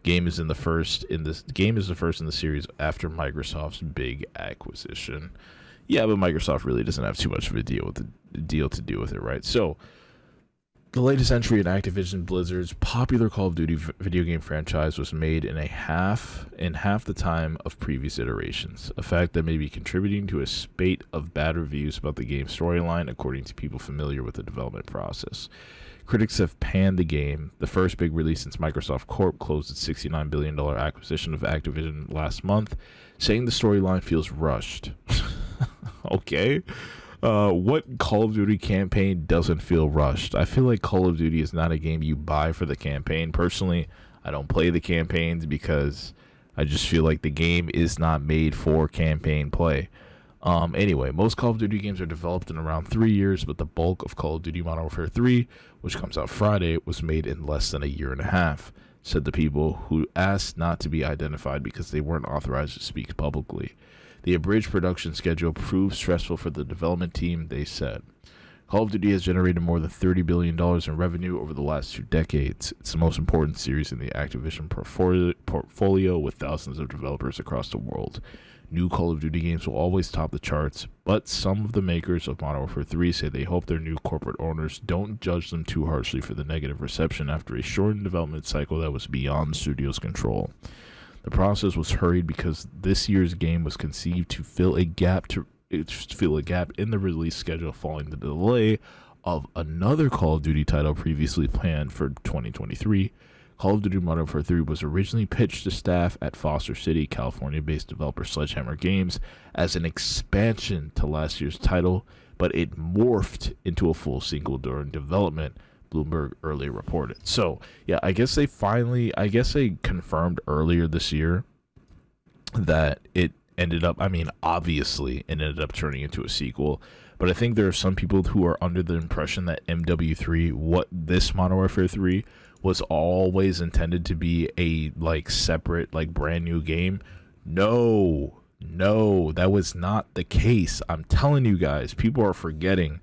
Game is the first in the series after Microsoft's big acquisition. Yeah, but Microsoft really doesn't have too much of a deal to do with it, right? So, the latest entry in Activision Blizzard's popular Call of Duty video game franchise was made in half the time of previous iterations, a fact that may be contributing to a spate of bad reviews about the game's storyline, according to people familiar with the development process. Critics have panned the game, the first big release since Microsoft Corp closed its $69 billion acquisition of Activision last month, saying the storyline feels rushed. Okay. What Call of Duty campaign doesn't feel rushed? I feel like Call of Duty is not a game you buy for the campaign. Personally, I don't play the campaigns because I just feel like the game is not made for campaign play. Anyway, most Call of Duty games are developed in around 3 years, but the bulk of Call of Duty Modern Warfare 3, which comes out Friday, was made in less than a year and a half, said the people who asked not to be identified because they weren't authorized to speak publicly. The abridged production schedule proved stressful for the development team, they said. Call of Duty has generated more than $30 billion in revenue over the last 2 decades. It's the most important series in the Activision portfolio with thousands of developers across the world. New Call of Duty games will always top the charts, but some of the makers of Modern Warfare 3 say they hope their new corporate owners don't judge them too harshly for the negative reception after a shortened development cycle that was beyond the studio's control. The process was hurried because this year's game was conceived to fill a gap in the release schedule following the delay of another Call of Duty title previously planned for 2023. Call of Duty Modern Warfare 3 was originally pitched to staff at Foster City, California-based developer Sledgehammer Games as an expansion to last year's title, but it morphed into a full sequel during development, Bloomberg earlier reported. So, yeah, I guess they confirmed earlier this year that it ended up, obviously it ended up turning into a sequel, but I think there are some people who are under the impression that MW3, what this Modern Warfare 3 was always intended to be a separate brand new game. No, that was not the case. I'm telling you guys, people are forgetting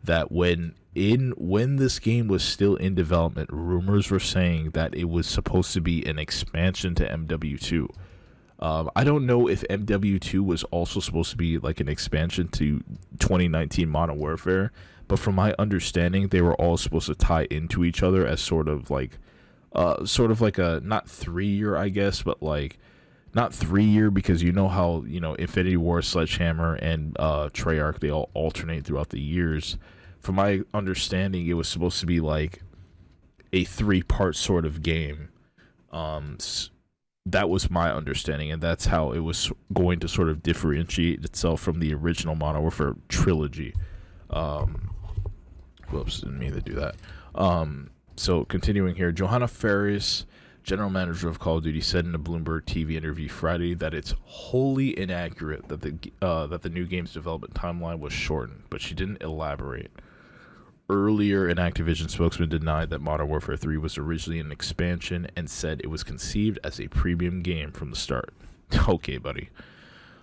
that when this game was still in development, rumors were saying that it was supposed to be an expansion to MW2. I don't know if MW2 was also supposed to be an expansion to 2019 Modern Warfare, but from my understanding, they were all supposed to tie into each other as sort of like a not 3-year, I guess, but not 3-year, because you know how Infinity War, Sledgehammer, and Treyarch, they all alternate throughout the years. From my understanding, it was supposed to be like a 3-part sort of game. That was my understanding, and that's how it was going to sort of differentiate itself from the original Modern Warfare trilogy. Whoops, didn't mean to do that. So continuing here, Johanna Faris, general manager of Call of Duty, said in a Bloomberg TV interview Friday that it's wholly inaccurate that the new game's development timeline was shortened, but she didn't elaborate. Earlier, an Activision spokesman denied that Modern Warfare 3 was originally an expansion and said it was conceived as a premium game from the start. Okay, buddy.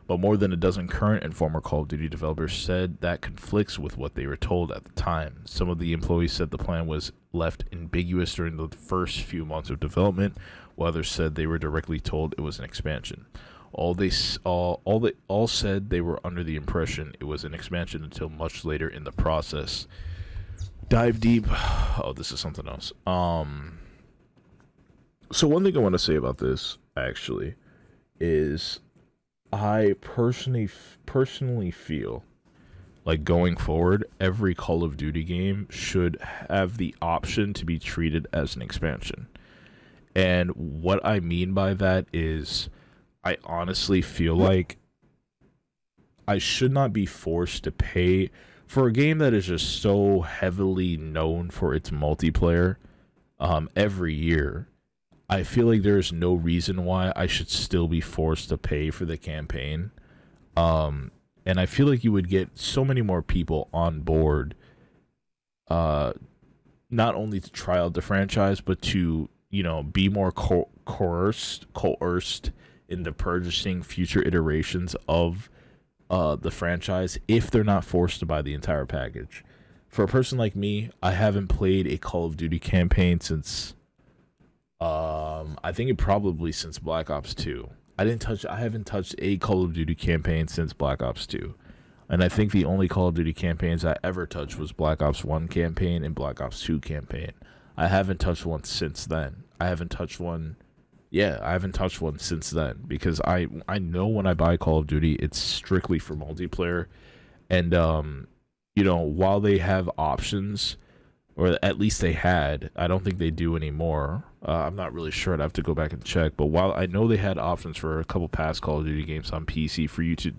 But more than a dozen current and former Call of Duty developers said that conflicts with what they were told at the time. Some of the employees said the plan was left ambiguous during the first few months of development, while others said they were directly told it was an expansion. All said they were under the impression it was an expansion until much later in the process. Dive deep. Oh, this is something else. So one thing I want to say about this, actually, is I personally feel like going forward, every Call of Duty game should have the option to be treated as an expansion. And what I mean by that is, I honestly feel like I should not be forced to pay for a game that is just so heavily known for its multiplayer every year. I feel like there's no reason why I should still be forced to pay for the campaign. And I feel like you would get so many more people on board, not only to try out the franchise, but to, be more coerced into purchasing future iterations of the franchise if they're not forced to buy the entire package. For a person like me, I haven't played a Call of Duty campaign since I think probably since Black Ops 2. I haven't touched a Call of Duty campaign since Black Ops 2. And I think the only Call of Duty campaigns I ever touched was Black Ops 1 campaign and Black Ops 2 campaign. I haven't touched one since then. I haven't touched one since then, because I know when I buy Call of Duty, it's strictly for multiplayer. And while they have options, or at least they had, I don't think they do anymore. I'm not really sure. I'd have to go back and check. But while I know they had options for a couple past Call of Duty games on PC for you to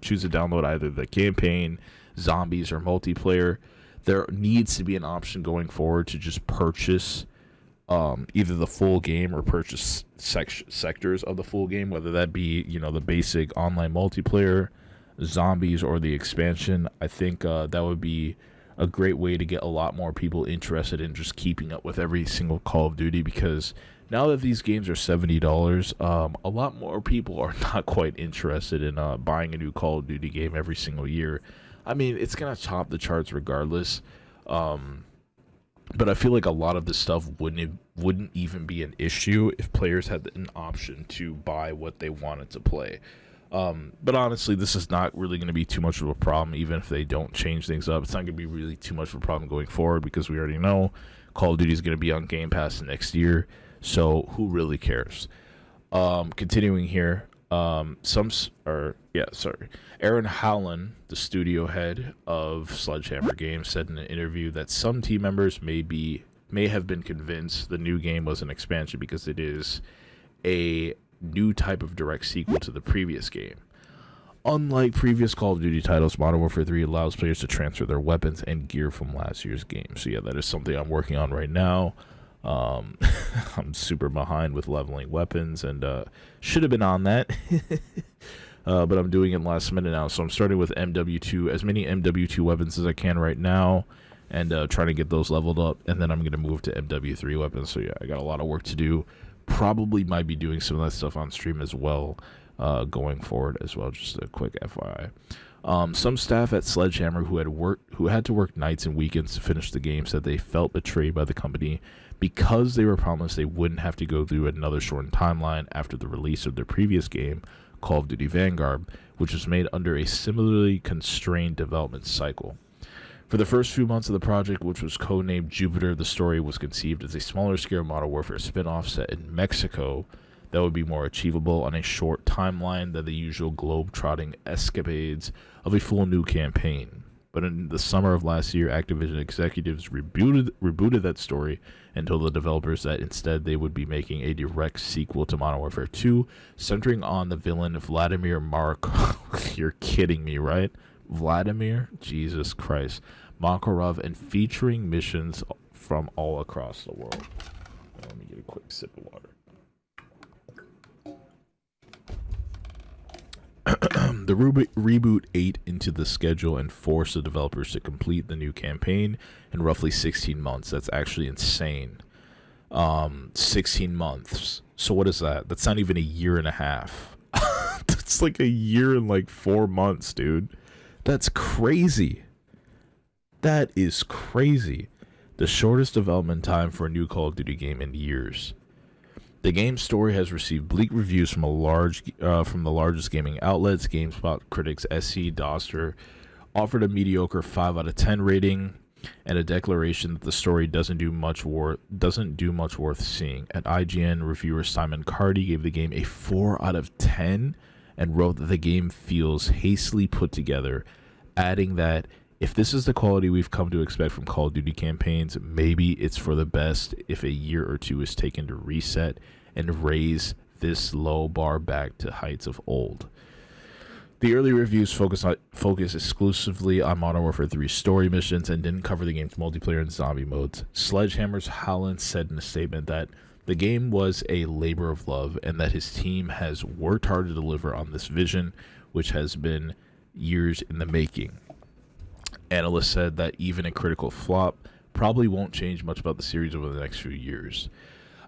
choose to download either the campaign, zombies, or multiplayer, there needs to be an option going forward to just purchase either the full game or purchase sectors of the full game, whether that be, the basic online multiplayer, zombies, or the expansion. I think that would be a great way to get a lot more people interested in just keeping up with every single Call of Duty, because now that these games are $70, a lot more people are not quite interested in buying a new Call of Duty game every single year. I mean, it's going to top the charts regardless. But I feel like a lot of this stuff wouldn't even be an issue if players had an option to buy what they wanted to play. But honestly, this is not really going to be too much of a problem, even if they don't change things up. It's not going to be really too much of a problem going forward, because we already know Call of Duty is going to be on Game Pass next year. So who really cares? Continuing here, Aaron Howland, the studio head of Sledgehammer Games, said in an interview that some team members may have been convinced the new game was an expansion because it is a new type of direct sequel to the previous game. Unlike previous Call of Duty titles, Modern Warfare 3 allows players to transfer their weapons and gear from last year's game. So yeah, that is something I'm working on right now. I'm super behind with leveling weapons, and should have been on that. But I'm doing it last minute now, so I'm starting with MW2, as many MW2 weapons as I can right now, and trying to get those leveled up, and then I'm going to move to MW3 weapons. So yeah, I got a lot of work to do. Probably might be doing some of that stuff on stream as well, going forward as well. Just a quick FYI. Some staff at Sledgehammer who had to work nights and weekends to finish the game said they felt betrayed by the company because they were promised they wouldn't have to go through another shortened timeline after the release of their previous game, Call of Duty Vanguard, which was made under a similarly constrained development cycle. For the first few months of the project, which was codenamed Jupiter, the story was conceived as a smaller-scale Modern Warfare spin-off set in Mexico that would be more achievable on a short timeline than the usual globe-trotting escapades of a full new campaign. But in the summer of last year, Activision executives rebooted that story and told the developers that instead they would be making a direct sequel to Modern Warfare 2, centering on the villain Vladimir You're kidding me, right? Vladimir? Jesus Christ. Makarov, and featuring missions from all across the world. Let me get a quick sip of water. The reboot ate into the schedule and forced the developers to complete the new campaign in roughly 16 months. That's actually insane. 16 months. So what is that? That's not even a year and a half. That's like a year and like 4 months, dude. That's crazy. That is crazy. The shortest development time for a new Call of Duty game in years. The game's story has received bleak reviews from from the largest gaming outlets. GameSpot critics SC Doster offered a mediocre 5 out of 10 rating and a declaration that the story doesn't do much worth seeing. At IGN, reviewer Simon Cardy gave the game a 4 out of 10 and wrote that the game feels hastily put together, adding that if this is the quality we've come to expect from Call of Duty campaigns, maybe it's for the best if a year or two is taken to reset and raise this low bar back to heights of old. The early reviews focus exclusively on Modern Warfare 3 story missions and didn't cover the game's multiplayer and zombie modes. Sledgehammer's Howland said in a statement that the game was a labor of love and that his team has worked hard to deliver on this vision, which has been years in the making. Analysts said that even a critical flop probably won't change much about the series over the next few years.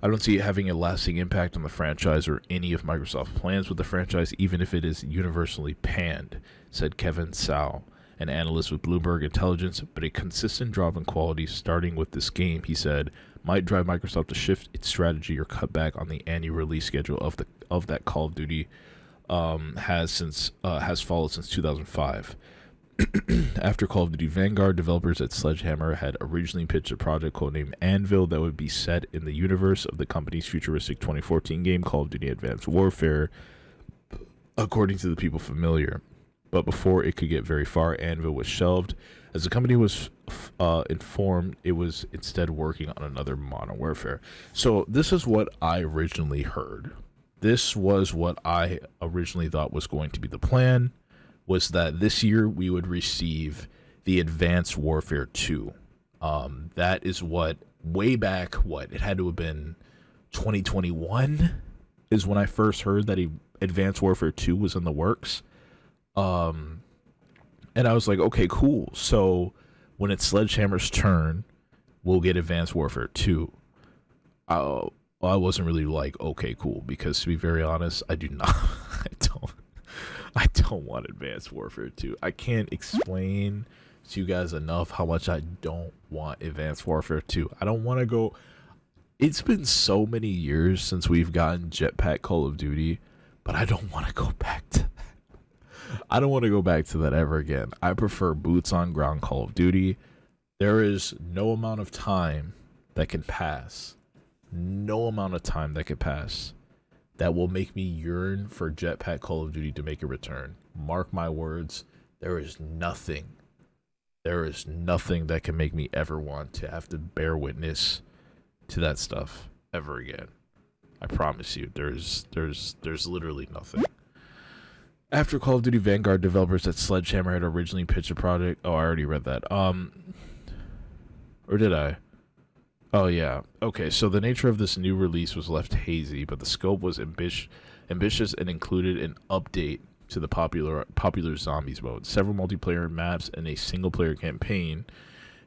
I don't see it having a lasting impact on the franchise or any of Microsoft's plans with the franchise, even if it is universally panned, said Kevin Tsao, an analyst with Bloomberg Intelligence. But a consistent drop in quality starting with this game, he said, might drive Microsoft to shift its strategy or cut back on the annual release schedule of that Call of Duty has followed since 2005. After Call of Duty Vanguard, developers at Sledgehammer had originally pitched a project codenamed Anvil that would be set in the universe of the company's futuristic 2014 game Call of Duty Advanced Warfare, according to the people familiar. But before it could get very far, Anvil was shelved. As the company was informed, it was instead working on another Modern Warfare. So this is what I originally heard. This was what I originally thought was going to be the plan, was that this year we would receive the Advanced Warfare 2. That is what way back, what, it had to have been 2021 is when I first heard that Advanced Warfare 2 was in the works. And I was like, okay, cool. So when it's Sledgehammer's turn, we'll get Advanced Warfare 2. I wasn't really like, okay, cool, because to be very honest, I do not, I don't want Advanced Warfare 2. I can't explain to you guys enough how much I don't want Advanced Warfare 2. I don't want to go. It's been so many years since we've gotten Jetpack Call of Duty, but I don't want to go back to that. I don't want to go back to that ever again. I prefer boots on ground Call of Duty. There is no amount of time that can pass. No amount of time that could pass that will make me yearn for Jetpack Call of Duty to make a return. Mark my words, there is nothing that can make me ever want to have to bear witness to that stuff ever again. I promise you, there's literally nothing. After Call of Duty Vanguard, developers at Sledgehammer had originally pitched a project. Oh, I already read that. Or did I? Oh, yeah. Okay, so the nature of this new release was left hazy, but the scope was ambitious and included an update to the popular Zombies mode, several multiplayer maps, and a single-player campaign.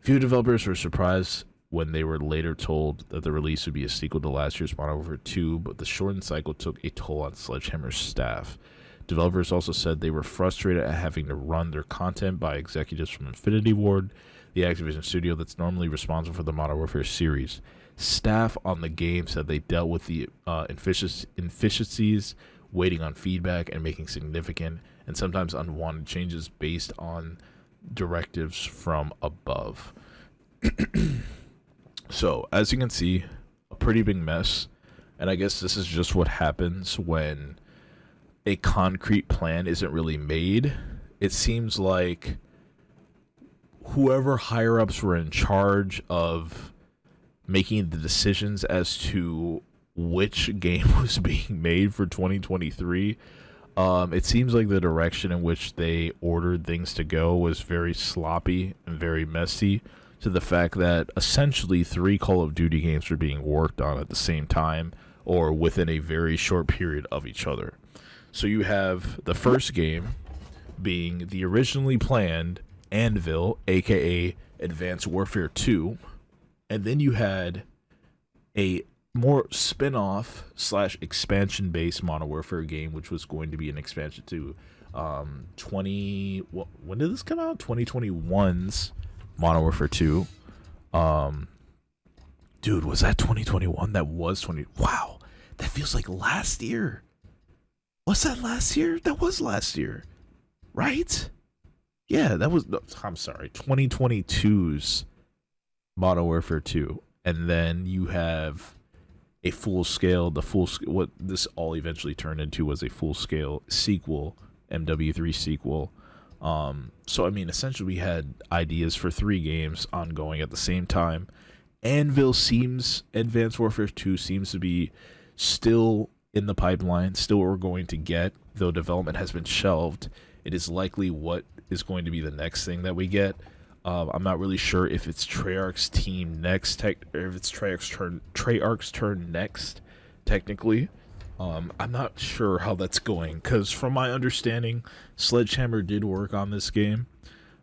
Few developers were surprised when they were later told that the release would be a sequel to last year's Modern Warfare 2, but the shortened cycle took a toll on Sledgehammer's staff. Developers also said they were frustrated at having to run their content by executives from Infinity Ward, the Activision studio that's normally responsible for the Modern Warfare series. Staff on the game said they dealt with the inefficiencies, waiting on feedback, and making significant and sometimes unwanted changes based on directives from above. So, as you can see, a pretty big mess. And I guess this is just what happens when a concrete plan isn't really made. It seems like whoever higher-ups were in charge of making the decisions as to which game was being made for 2023, it seems like the direction in which they ordered things to go was very sloppy and very messy, to the fact that essentially 3 Call of Duty games were being worked on at the same time or within a very short period of each other. So you have the first game being the originally planned Anvil, aka Advanced Warfare 2, and then you had a more spin-off / expansion-based Modern Warfare game, which was going to be an expansion to when did this come out? 2021's Modern Warfare 2. Dude, was that 2021? That was 20. Wow, that feels like last year. Was that last year? That was last year, right? Yeah, that was. No, I'm sorry, 2022's Modern Warfare 2, and then you have a full-scale. What this all eventually turned into was a full-scale sequel, MW3 sequel. So I mean, essentially, we had ideas for 3 games ongoing at the same time. Advanced Warfare 2 seems to be still in the pipeline, still what we're going to get, though development has been shelved. It is likely what is going to be the next thing that we get. I'm not really sure if it's Treyarch's team next, or if it's Treyarch's turn next, technically. I'm not sure how that's going, because from my understanding, Sledgehammer did work on this game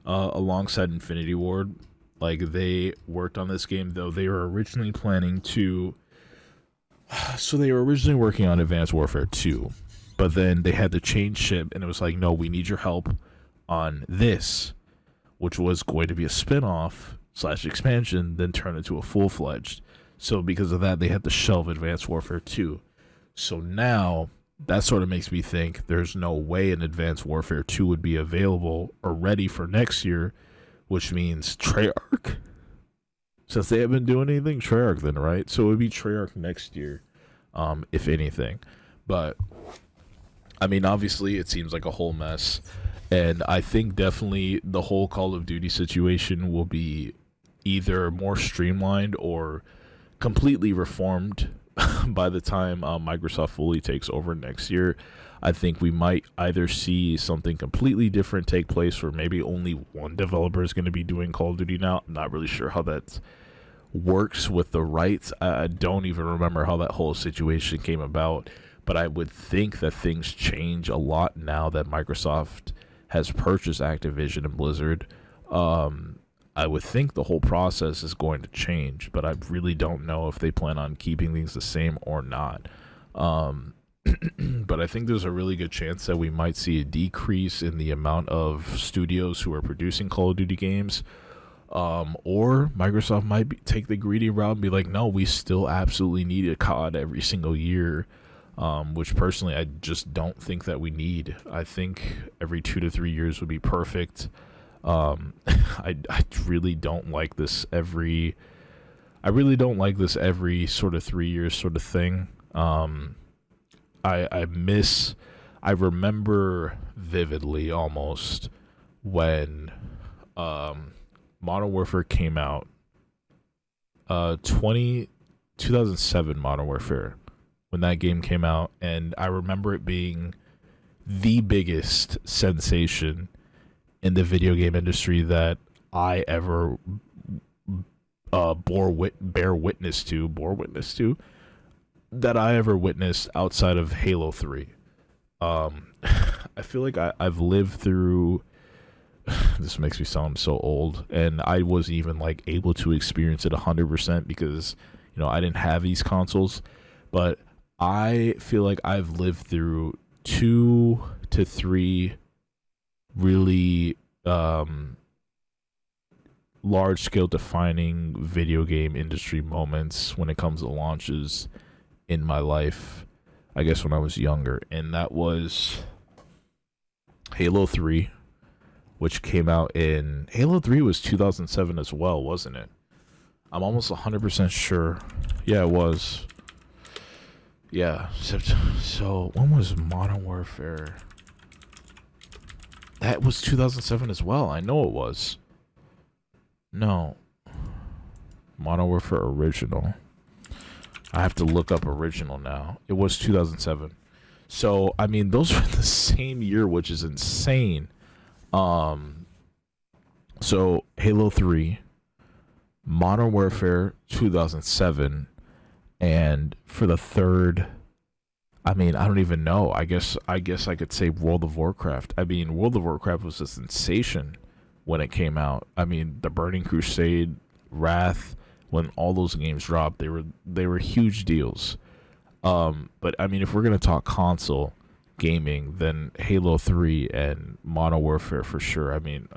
alongside Infinity Ward. Like, they worked on this game, though they were originally planning to... So they were originally working on Advanced Warfare 2, but then they had to change ship, and it was like, no, we need your help on this, which was going to be a spin-off / expansion, then turn into a full-fledged. So because of that, they had to shelve Advanced Warfare 2. So now, that sort of makes me think there's no way an Advanced Warfare 2 would be available or ready for next year, which means Treyarch. Since they haven't been doing anything, Treyarch then, right? So it would be Treyarch next year, if anything. But, I mean, obviously, it seems like a whole mess. And I think definitely the whole Call of Duty situation will be either more streamlined or completely reformed by the time Microsoft fully takes over next year. I think we might either see something completely different take place, or maybe only one developer is going to be doing Call of Duty now. I'm not really sure how that's works with the rights. I don't even remember how that whole situation came about, but I would think that things change a lot now that Microsoft has purchased Activision and Blizzard. I would think the whole process is going to change, but I really don't know if they plan on keeping things the same or not. But I think there's a really good chance that we might see a decrease in the amount of studios who are producing Call of Duty games. Or Microsoft might take the greedy route and be like, no, we still absolutely need a COD every single year. Which personally, I just don't think that we need. I think every 2 to 3 years would be perfect. I really don't like this every sort of 3 years sort of thing. I remember vividly almost when Modern Warfare came out. 2007 Modern Warfare, when that game came out, and I remember it being the biggest sensation in the video game industry that I ever bore witness to that I ever witnessed outside of Halo 3. I feel like I've lived through this makes me sound so old, and I wasn't even like able to experience it 100% because, you know, I didn't have these consoles, but I feel like I've lived through 2 to 3 really large scale defining video game industry moments when it comes to launches in my life, I guess when I was younger, and that was Halo 3, which came out in... Halo 3 was 2007 as well, wasn't it? I'm almost 100% sure. Yeah, it was. Yeah, so when was Modern Warfare? That was 2007 as well. I know it was. No. Modern Warfare Original. I have to look up Original now. It was 2007. So, I mean, those were the same year, which is insane. So, Halo 3, Modern Warfare 2007, and for the third, I mean, I don't even know. I guess I could say World of Warcraft. I mean, World of Warcraft was a sensation when it came out. I mean, the Burning Crusade, Wrath, when all those games dropped, they were huge deals. But I mean, if we're gonna talk console gaming, then Halo 3 and Modern Warfare for sure. I mean,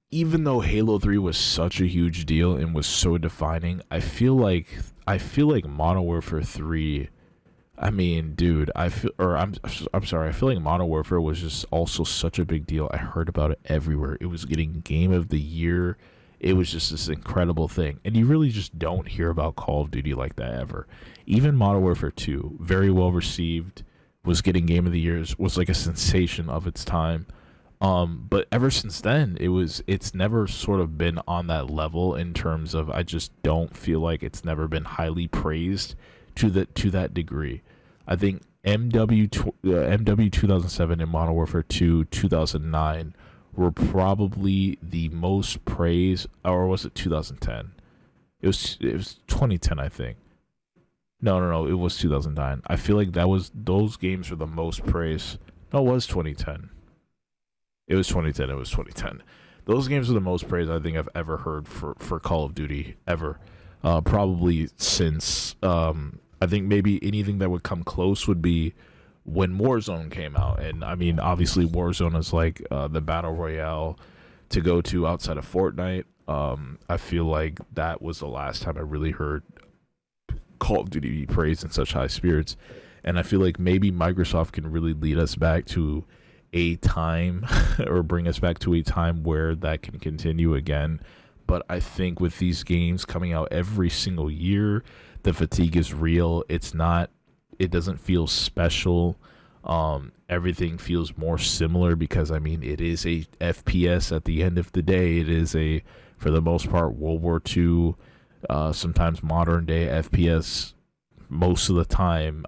even though Halo 3 was such a huge deal and was so defining, I feel like Modern Warfare 3, I mean, dude, I'm sorry, I feel like Modern Warfare was just also such a big deal. I heard about it everywhere. It was getting Game of the Year. It was just this incredible thing. And you really just don't hear about Call of Duty like that ever. Even Modern Warfare 2, very well received, was getting Game of the Year, was like a sensation of its time. But ever since then, it's never sort of been on that level in terms of, I just don't feel like it's never been highly praised to that degree. I think MW 2007 and Modern Warfare 2 2009 were probably the most praised, or was it 2010? It was 2010, I think. No, it was 2009. I feel like those games were the most praised. No, it was 2010. It was 2010. Those games were the most praised I think I've ever heard for Call of Duty ever. Probably since I think maybe anything that would come close would be when Warzone came out. And I mean, obviously Warzone is like the battle royale to go to outside of Fortnite. I feel like that was the last time I really heard Call of Duty be praised in such high spirits. And I feel like maybe Microsoft can really lead us back to a time or bring us back to a time where that can continue again. But I think with these games coming out every single year, the fatigue is real. It doesn't feel special. Everything feels more similar because, I mean, it is a FPS at the end of the day. It is for the most part, World War II, sometimes modern day FPS. Most of the time,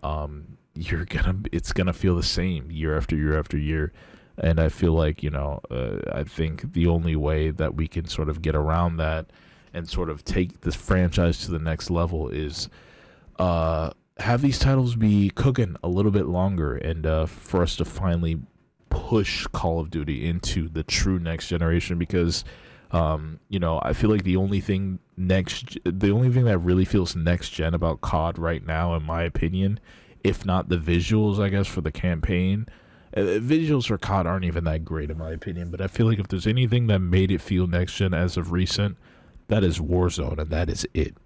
it's gonna feel the same year after year after year. And I feel like, I think the only way that we can sort of get around that and sort of take this franchise to the next level is have these titles be cooking a little bit longer, and for us to finally push Call of Duty into the true next generation. Because I feel like the only thing that really feels next gen about COD right now, in my opinion, if not the visuals, I guess, for the campaign, visuals for COD aren't even that great in my opinion, but I feel like if there's anything that made it feel next gen as of recent, that is Warzone, and that is it.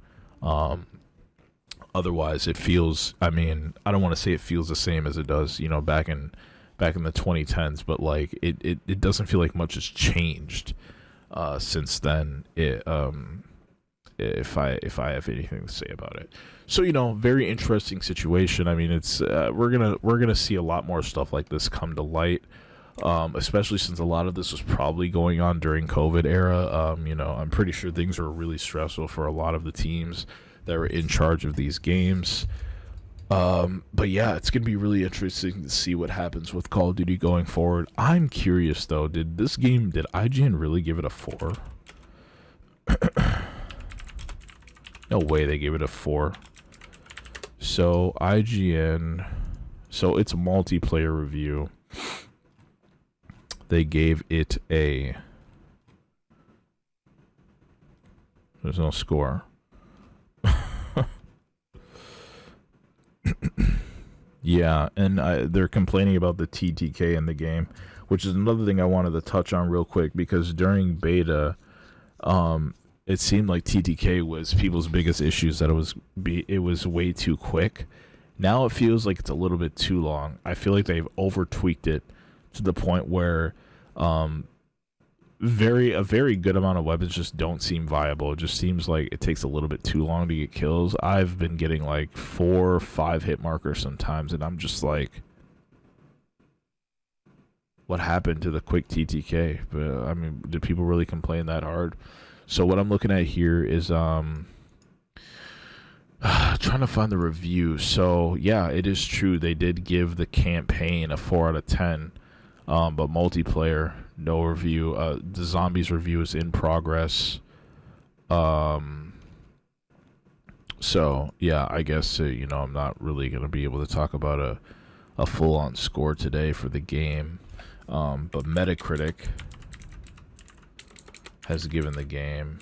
Otherwise it feels, I don't want to say it feels the same as it does, back in the 2010s, but like it doesn't feel like much has changed since then. If I have anything to say about it. So very interesting situation. It's we're gonna see a lot more stuff like this come to light, especially since a lot of this was probably going on during COVID era. I'm pretty sure things were really stressful for a lot of the teams that were in charge of these games. But yeah, it's gonna be really interesting to see what happens with Call of Duty going forward. I'm curious though, did IGN really give it a 4? No way they gave it a 4. So IGN, so it's a multiplayer review. They gave it a, there's no score. Yeah, and they're complaining about the TTK in the game, which is another thing I wanted to touch on real quick, because during beta, it seemed like TTK was people's biggest issues, that it was way too quick. Now it feels like it's a little bit too long. I feel like they've over tweaked it to the point where a very good amount of weapons just don't seem viable. It just seems like it takes a little bit too long to get kills. I've been getting like 4 or 5 hit markers sometimes, and I'm just like, what happened to the quick TTK? But did people really complain that hard? So what I'm looking at here is trying to find the review. So yeah, it is true, they did give the campaign a 4 out of 10, but multiplayer, no review. The zombies review is in progress. So yeah, I guess I'm not really gonna be able to talk about a full-on score today for the game, but Metacritic has given the game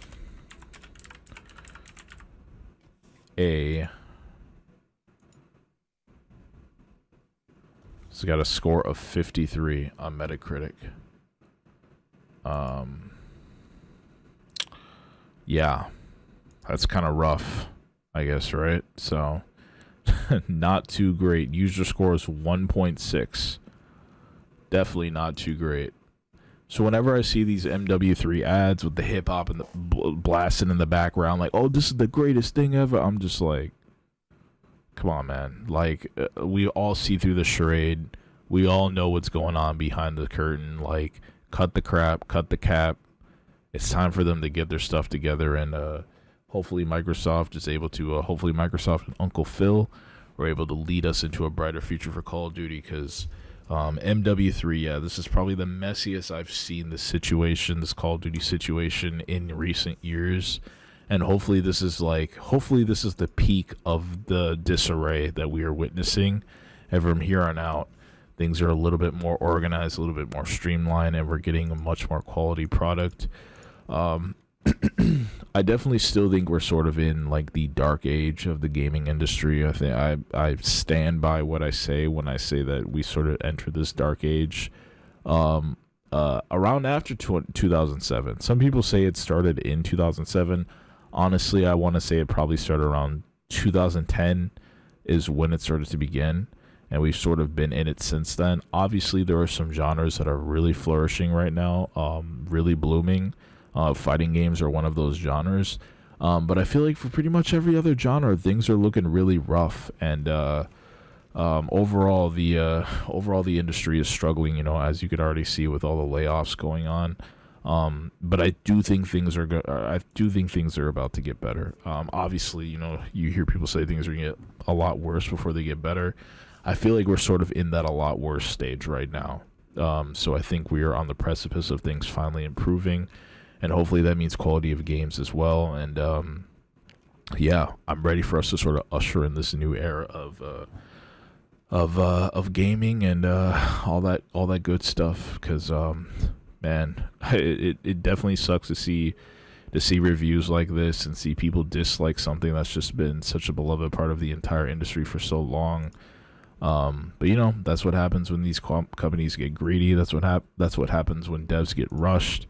it's got a score of 53 on Metacritic. Yeah, that's kind of rough, I guess, right? So not too great. User score is 1.6. Definitely not too great. So whenever I see these MW3 ads with the hip hop and the blasting in the background, like, oh, this is the greatest thing ever, I'm just like, come on, man. Like, we all see through the charade. We all know what's going on behind the curtain. Like, cut the crap, cut the cap. It's time for them to get their stuff together, and hopefully Microsoft is able to, hopefully Microsoft and Uncle Phil are able to lead us into a brighter future for Call of Duty, because MW3, yeah, this is probably the messiest I've seen this situation, this Call of Duty situation, in recent years. And hopefully this is the peak of the disarray that we are witnessing. And from here on out, things are a little bit more organized, a little bit more streamlined, and we're getting a much more quality product. I definitely still think we're sort of in like the dark age of the gaming industry. I think I stand by what I say when I say that we sort of enter this dark age around after 2007. Some people say it started in 2007. Honestly, I want to say it probably started around 2010 is when it started to begin, and we've sort of been in it since then. Obviously, there are some genres that are really flourishing right now, really blooming. Fighting games are one of those genres, but I feel like for pretty much every other genre, things are looking really rough, and overall the industry is struggling, as you could already see with all the layoffs going on. But I do think things are about to get better. Obviously, you hear people say things are going to get a lot worse before they get better. I feel like we're sort of in that a lot worse stage right now. So I think we are on the precipice of things finally improving. and hopefully that means quality of games as well. And yeah, I'm ready for us to sort of usher in this new era of gaming and all that good stuff. Because man, it definitely sucks to see reviews like this and see people dislike something that's just been such a beloved part of the entire industry for so long. But you know, that's what happens when these companies get greedy. That's what happens when devs get rushed.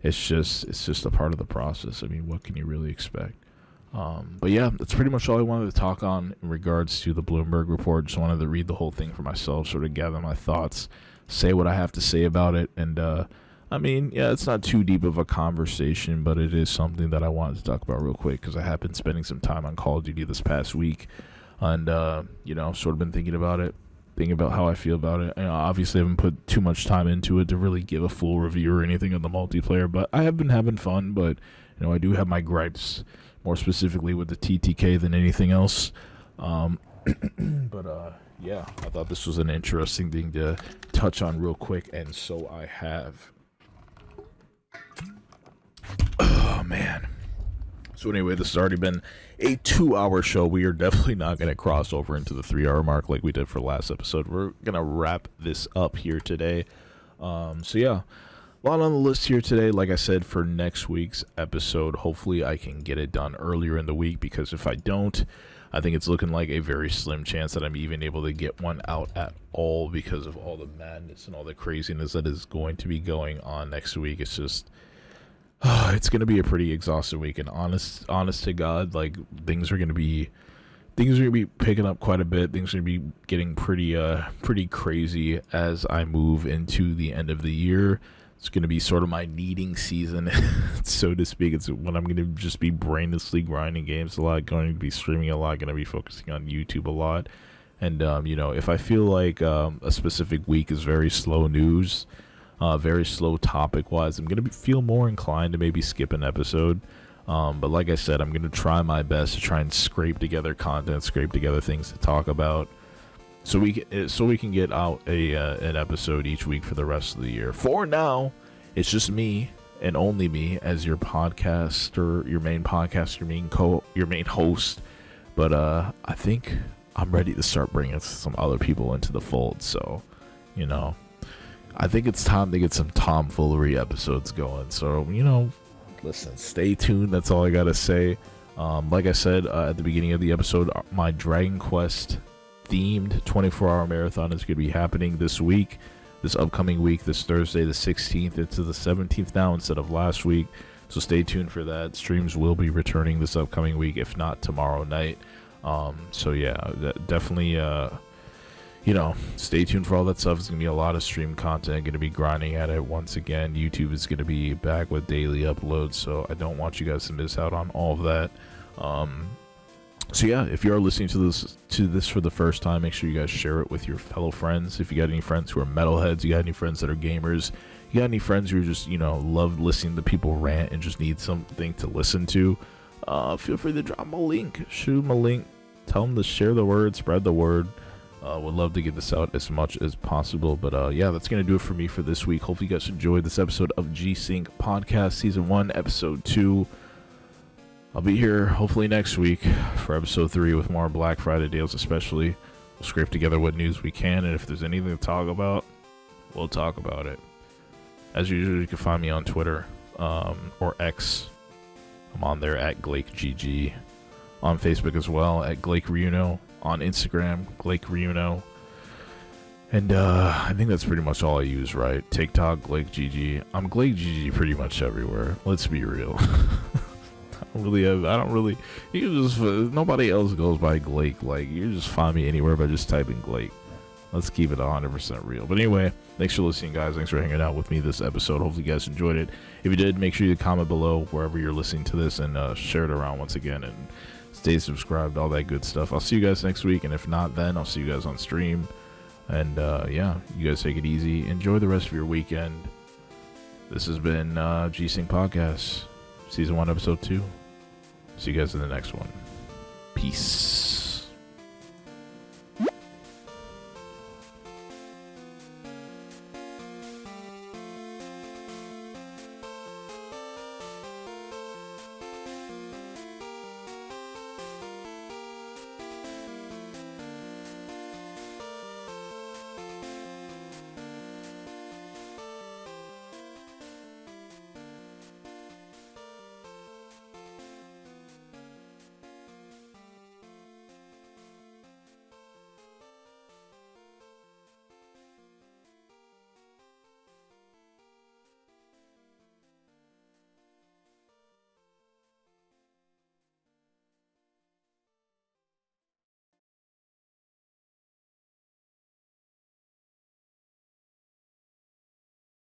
It's just a part of the process. I mean, what can you really expect? But yeah, that's pretty much all I wanted to talk on in regards to the Bloomberg report. Just wanted to read the whole thing for myself, sort of gather my thoughts, say what I have to say about it. And I mean, yeah, it's not too deep of a conversation, but it is something that I wanted to talk about real quick because I have been spending some time on Call of Duty this past week, and you know, sort of been thinking about how I feel about it. You know, obviously I haven't put too much time into it to really give a full review or anything on the multiplayer, but I have been having fun. But you know, I do have my gripes, more specifically with the TTK than anything else. But yeah, I thought this was an interesting thing to touch on real quick, and so I have. Oh man. So anyway, this has already been a 2-hour show. We are definitely not going to cross over into the 3-hour mark like we did for last episode. We're going to wrap this up here today. So yeah, a lot on the list here today. Like I said, for next week's episode, hopefully I can get it done earlier in the week, because if I don't, I think it's looking like a very slim chance that I'm even able to get one out at all, because of all the madness and all the craziness that is going to be going on next week. It's just, it's going to be a pretty exhausting week, and honest to God, like, things are going to be picking up quite a bit. Things are going to be getting pretty crazy as I move into the end of the year. It's going to be sort of my needing season, so to speak. It's when I'm going to just be brainlessly grinding games a lot, going to be streaming a lot, going to be focusing on YouTube a lot. And, you know, if I feel like a specific week is very slow news, very slow topic-wise, I'm going to feel more inclined to maybe skip an episode. But like I said, I'm going to try my best to try and scrape together content, scrape together things to talk about, so we can get out an episode each week for the rest of the year. For now, it's just me and only me as your podcaster, your main podcaster, your main host. But I think I'm ready to start bringing some other people into the fold. So, you know, I think it's time to get some tomfoolery episodes going. So, you know, listen, stay tuned. That's all I gotta say. Like I said at the beginning of the episode, my Dragon Quest themed 24-hour marathon is going to be happening this upcoming week, this Thursday the 16th. It's the 17th now instead of last week, so stay tuned for that. Streams will be returning this upcoming week, if not tomorrow night. So yeah, definitely you know, stay tuned for all that stuff. It's going to be a lot of stream content. Going to be grinding at it once again. YouTube is going to be back with daily uploads, so I don't want you guys to miss out on all of that. So yeah, if you are listening to this for the first time, make sure you guys share it with your fellow friends. If you got any friends who are metalheads, you got any friends that are gamers, you got any friends who just, you know, love listening to people rant and just need something to listen to, feel free to drop them a link, shoot them a link, tell them to share the word, spread the word. Would love to get this out as much as possible. But yeah, that's going to do it for me for this week. Hopefully you guys enjoyed this episode of G-SYNC Podcast Season 1, Episode 2. I'll be here hopefully next week for Episode 3 with more Black Friday deals especially. We'll scrape together what news we can, and if there's anything to talk about, we'll talk about it. As usual, you can find me on Twitter or X. I'm on there at GlakeGG. On Facebook as well at Glake Reuno. On Instagram, Glake Reuno. And I think that's pretty much all I use, right? TikTok, GlakeGG. I'm GlakeGG pretty much everywhere. Let's be real. You can just, nobody else goes by Glake. Like, you just find me anywhere by just typing Glake. Let's keep it 100% real. But anyway, thanks for listening, guys. Thanks for hanging out with me this episode. Hopefully you guys enjoyed it. If you did, make sure you comment below wherever you're listening to this, and share it around once again, and stay subscribed, all that good stuff. I'll see you guys next week, and if not, then I'll see you guys on stream. And yeah, you guys take it easy. Enjoy the rest of your weekend. This has been G-SYNC Podcast, Season 1, Episode 2. See you guys in the next one. Peace.